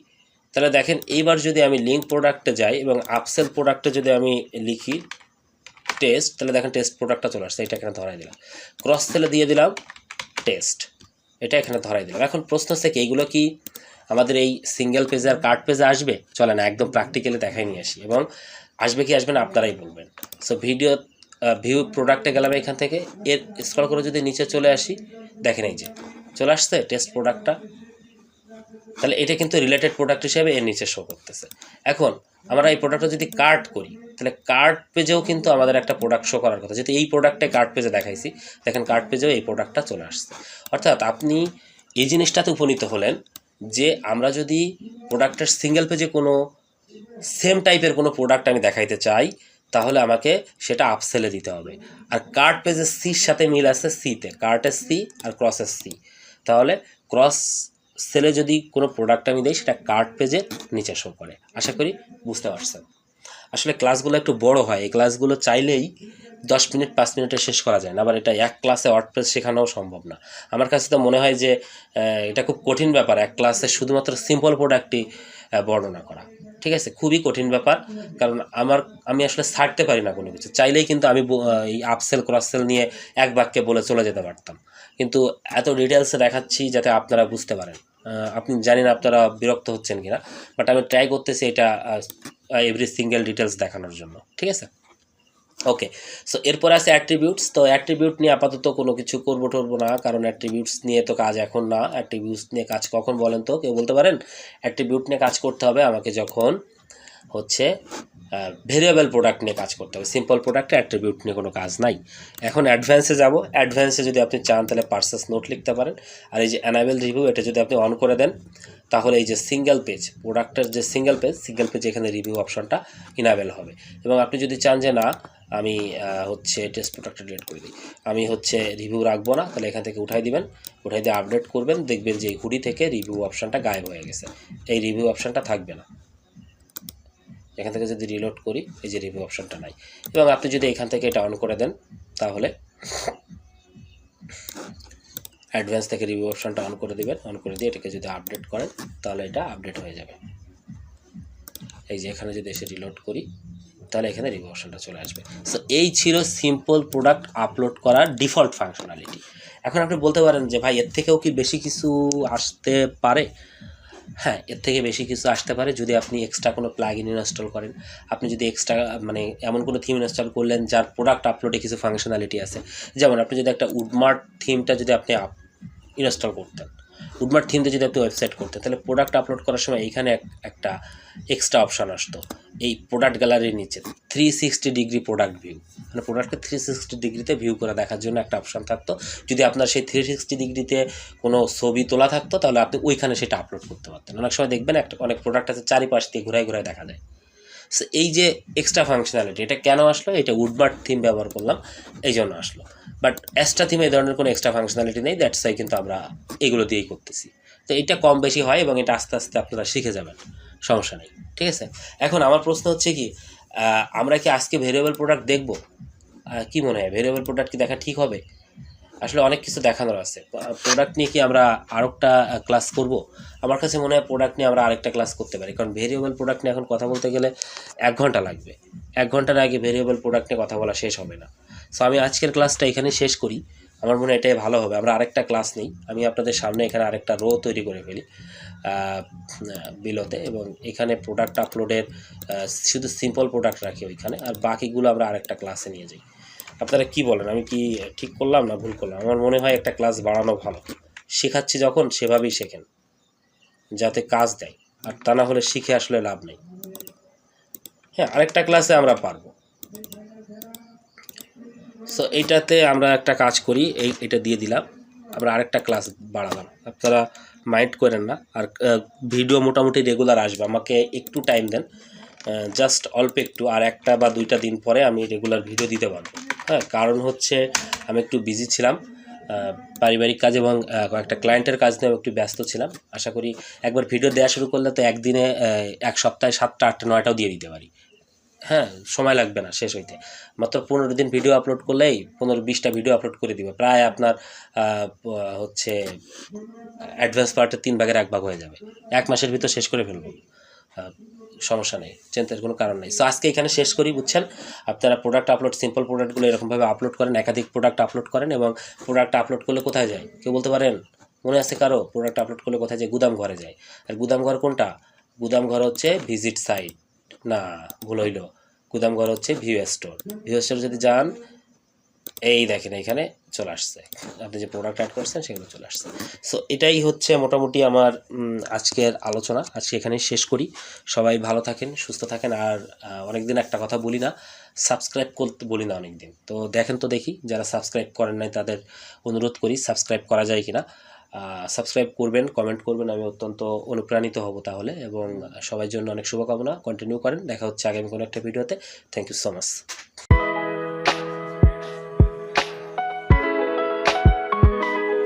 তাহলে দেখেন এইবার যদি আমি লিঙ্ক প্রোডাক্টে যাই এবং আপসেল প্রোডাক্টে যদি আমি লিখি টেস্ট, তাহলে দেখেন টেস্ট প্রোডাক্টটা চলে আসছে, এটা এখানে ধরাই দিলাম। ক্রস সেলে দিয়ে দিলাম টেস্ট, এটা এখানে ধরাই দিলাম। এখন প্রশ্ন হচ্ছে কি এইগুলো কি আমাদের এই সিঙ্গেল পেজে আর কার্ড পেজে আসবে? চলে না, একদম প্র্যাকটিক্যালি দেখাই নিয়ে আসি, এবং আসবে কি আসবে না আপনারাই বলবেন। সো ভিউ প্রোডাক্টে গেলাম, এখান থেকে এর স্ক্রল করে যদি নিচে চলে আসি, দেখেন এই যে চলে আসছে টেস্ট প্রোডাক্টটা। তাহলে এটা কিন্তু রিলেটেড প্রোডাক্ট হিসেবে এর নিচে শো করতেছে। এখন আমরা এই প্রোডাক্টটা যদি কার্ট করি, তাহলে কার্ট পেজেও কিন্তু আমাদের একটা প্রোডাক্ট শো করার কথা, যেহেতু এই প্রোডাক্টে কার্ট পেজে দেখাইছি, দেখেন কার্ট পেজেও এই প্রোডাক্টটা চলে আসছে। অর্থাৎ আপনি এই জিনিসটাতে উপনীত হলেন যে আমরা যদি প্রোডাক্টের সিঙ্গেল পেজে কোনো সেম টাইপের কোনো প্রোডাক্ট আমি দেখাইতে চাই, তাহলে আমাকে সেটা আপসেলে দিতে হবে। আর কার্ট পেজের সির সাথে মিল আছে সিতে, কার্টের সি আর ক্রসের সি, তাহলে ক্রস সেলে যদি কোনো প্রোডাক্ট আমি দিই সেটা কার্ট পেজে নিচে শো করে। আশা করি বুঝতে পারছেন। আসলে ক্লাসগুলো একটু বড় হয়, এই ক্লাসগুলো চাইলেই 10 মিনিট 5 মিনিটে শেষ করা যায় না, আবার এটা এক ক্লাসে ওয়ার্ডপ্রেস শেখানোও সম্ভব না। আমার কাছে তো মনে হয় যে এটা খুব কঠিন ব্যাপার, এক ক্লাসে শুধুমাত্র সিম্পল প্রোডাক্টটি বর্ণনা করা। ঠিক আছে, খুবই কঠিন ব্যাপার, কারণ আমি আসলে ছাড়তে পারি না কোনো কিছু। চাইলেই কিন্তু আমি এই আপসেল ক্রসসেল নিয়ে এক বাক্যে বলে চলে যেতে পারতাম, কিন্তু এত ডিটেলসে দেখাচ্ছি যাতে আপনারা বুঝতে পারেন। আপনি জানি না আপনারা বিরক্ত হচ্ছেন কিনা, বাট আমি ট্রাই করতেছি এটা এভরি সিঙ্গেল ডিটেলস দেখানোর জন্য। ঠিক আছে, ওকে। সো এরপর আছে অ্যাট্রিবিউটস। তো অ্যাট্রিবিউট নিয়ে আপাতত কোনো কিছু করবো টরবো না, কারণ অ্যাট্রিবিউটস নিয়ে তো কাজ এখন না। অ্যাট্রিবিউটস নিয়ে কাজ কখন বলেন তো, কেউ বলতে পারেন? অ্যাট্রিবিউট নিয়ে কাজ করতে হবে আমাকে যখন হচ্ছে ভেরিয়েবল প্রোডাক্ট নিয়ে কাজ করতে হবে। সিম্পল প্রোডাক্টে অ্যাট্রিবিউট নিয়ে কোনো কাজ নাই। এখন অ্যাডভান্সে যাব। অ্যাডভান্সে যদি আপনি চান তাহলে পারচেস নোট লিখতে পারেন। আর এই যে অ্যানাবেল রিভিউ, এটা যদি আপনি অন করে দেন, তাহলে এই যে সিঙ্গেল পেজ প্রোডাক্টের যে সিঙ্গেল পেজ এখানে রিভিউ অপশনটা ইনাবেল হবে। এবং আপনি যদি চান যে না আমি হচ্ছে টেস্ট প্রোডাক্টটা ডিলিট করে দিই, আমি হচ্ছে রিভিউ রাখবো না, তাহলে এখান থেকে উঠাই দিবেন, উঠাই দিয়ে আপডেট করবেন, দেখবেন যে এই হুডি থেকে রিভিউ অপশনটা গায়েব হয়ে গেছে, এই রিভিউ অপশনটা থাকবে না। এখান থেকে যদি রিলোড করি, এই যে রিভিউ অপশনটা নাই। এবং আপনি যদি এখান থেকে এটা অন করে দেন, তাহলে অ্যাডভান্স থেকে রিভিউ অপশনটা অন করে দিবেন, অন করে দিয়ে এটাকে যদি আপডেট করেন, তাহলে এটা আপডেট হয়ে যাবে। এই যে এখানে যদি এসে রিলোড করি, তাহলে এখানে রিভিউ অপশনটা চলে আসবে। সো এই ছিল সিম্পল প্রোডাক্ট আপলোড করার ডিফল্ট ফাংশনালিটি। এখন আপনি বলতে পারেন যে ভাই এর থেকেও কি বেশি কিছু আসতে পারে? হ্যাঁ, এর থেকে বেশি কিছু আসতে পারে যদি আপনি এক্সট্রা কোনো প্লাগইন ইনস্টল করেন। আপনি যদি এক্সট্রা মানে এমন কোনো থিম ইনস্টল করলেন যার প্রোডাক্ট আপলোডে কিছু ফাংশনালিটি আছে, যেমন আপনি যদি একটা উডমার্ট থিমটা যদি আপনি ইনস্টল করতেন, উডমার্ট থিম দিয়ে যদি আপনি ওয়েবসাইট করতেন, তাহলে প্রোডাক্ট আপলোড করার সময় এইখানে একটা এক্সট্রা অপশান আসতো এই প্রোডাক্ট গ্যালারির নিচে 360 ডিগ্রি প্রোডাক্ট ভিউ, মানে প্রোডাক্টকে 360 ডিগ্রিতে ভিউ করে দেখার জন্য একটা অপশান থাকতো। যদি আপনার সেই 360 ডিগ্রিতে কোনো ছবি তোলা থাকতো, তাহলে আপনি ওইখানে সেটা আপলোড করতে পারতেন। অনেক সময় দেখবেন অনেক প্রোডাক্ট আছে চারিপাশ দিয়ে ঘুরায় ঘুরায় দেখা যায়। সো এই যে এক্সট্রা ফাংশনালিটি, এটা কেন আসলো? এটা উডমার্ট থিম ব্যবহার করলাম এই জন্য আসলো। বাট এক্সট্রা থিমে এই ধরনের কোনো এক্সট্রা ফাংশনালিটি নেই, দ্যাটস ওয়াই কিন্তু আমরা এগুলো দিয়েই করতেছি। তো এটা কম বেশি হয় এবং এটা আস্তে আস্তে আপনারা শিখে যাবেন, সমস্যা নেই। ঠিক আছে, এখন আমার প্রশ্ন হচ্ছে কি, আমরা কি আজকে ভেরিয়েবল প্রোডাক্ট দেখব? কি মনে হয়, ভেরিয়েবল প্রোডাক্ট কি দেখা ঠিক হবে? আসলে অনেক কিছু দেখানোর আছে। প্রোডাক্ট নিয়ে কি আমরা আরেকটা ক্লাস করব? আমার কাছে মনে হয় প্রোডাক্ট নিয়ে আমরা আরেকটা ক্লাস করতে পারি, কারণ ভেরিয়েবল প্রোডাক্ট নিয়ে এখন কথা বলতে গেলে 1 ঘন্টা লাগবে। 1 ঘন্টার আগে ভেরিয়েবল প্রোডাক্ট নিয়ে কথা বলা শেষ হবে না। সো আমি আজকের ক্লাসটা এখানেই শেষ করি, আমার মনে হয় এটাই ভালো হবে। আমরা আরেকটা ক্লাস নেই, আমি আপনাদের সামনে এখানে আরেকটা রো তৈরি করে ফেলি বিলোতে, এবং এখানে প্রোডাক্ট আপলোডের শুধু সিম্পল প্রোডাক্ট রাখি ওইখানে, আর বাকিগুলো আমরা আরেকটা ক্লাসে নিয়ে যাই। আপনারা কি বলেন, আমি কি ঠিক করলাম না ভুল করলাম? আমার মনে হয় একটা ক্লাস বাড়ানো ভালো। শেখাচ্ছি যখন সেভাবেই শেখেন, যাতে কাজ দেয়, আর তা না হলে শিখে আসলে লাভ নেই। হ্যাঁ, আরেকটা ক্লাসে আমরা পারবো। সো এইটাতে আমরা একটা কাজ করি, এটা দিয়ে দিলাম, আমরা আরেকটা ক্লাস বাড়ালাম, আপনারা মাইন্ড করেন না। আর ভিডিও মোটামুটি রেগুলার আসবে, আমাকে একটু টাইম দেন, জাস্ট অল্প একটু, আর 1 বা 2টা দিন পরে আমি রেগুলার ভিডিও দিতে পারবো। হ্যাঁ, কারণ হচ্ছে আমি একটু বিজি ছিলাম পারিবারিক কাজ এবং কয়েকটা ক্লায়েন্টের কাজ নিয়ে আমি একটু ব্যস্ত ছিলাম। আশা করি একবার ভিডিও দেওয়া শুরু করলে তো একদিনে এক সপ্তাহে 7টা 8টা 9টাও দিয়ে দিতে পারি। হ্যাঁ, সময় লাগবে না শেষ হইতে। মাত্র 15 দিন ভিডিও আপলোড করলেই 15-20টা ভিডিও আপলোড করে দিবে। প্রায় আপনার হচ্ছে অ্যাডভান্স পার্টের 3 ভাগের 1 ভাগ হয়ে যাবে। 1 মাসের ভিতর শেষ করে ফেলবো। সমস্যা নেই, চিন্তার কোনো কারণ নেই। সো আজকে এখানে শেষ করি, বুঝছেন? আপনারা প্রোডাক্ট আপলোড, সিম্পল প্রোডাক্টগুলো এরকমভাবে আপলোড করেন, একাধিক প্রোডাক্ট আপলোড করেন এবং প্রোডাক্ট আপলোড করলে কোথায় যায় কেউ বলতে পারেন? মনে আছে কারো? প্রোডাক্ট আপলোড করলে কোথায় যায়? গুদাম ঘরে যায়। আর গুদাম ঘর কোনটা? গুদাম ঘর হচ্ছে ভিজিট সাইট, না ভুল হইল, গুদাম ঘর হচ্ছে ভিউ স্টোর। ভিউ স্টোর যদি যান, এই দেখেন এখানে চলে আসছে, আপনি যে প্রোডাক্ট অ্যাড করছেন সেগুলো চলে আসছে। সো এটাই হচ্ছে মোটামুটি আমার আজকের আলোচনা। আজকে এখানেই শেষ করি। সবাই ভালো থাকেন, সুস্থ থাকেন। আর অনেকদিন একটা কথা বলি না, সাবস্ক্রাইব করতে বলি না অনেকদিন। তো দেখেন তো দেখি, যারা সাবস্ক্রাইব করেন নাই তাদের অনুরোধ করি সাবস্ক্রাইব করা যায় কিনা। সাবস্ক্রাইব করবেন, কমেন্ট করবেন, আমি অত্যন্ত অনুপ্রাণিত হব তাহলে। এবং সবার জন্য অনেক শুভকামনা। কন্টিনিউ করেন, দেখা হচ্ছে আগামী কোনো একটা ভিডিওতে। Thank you so much.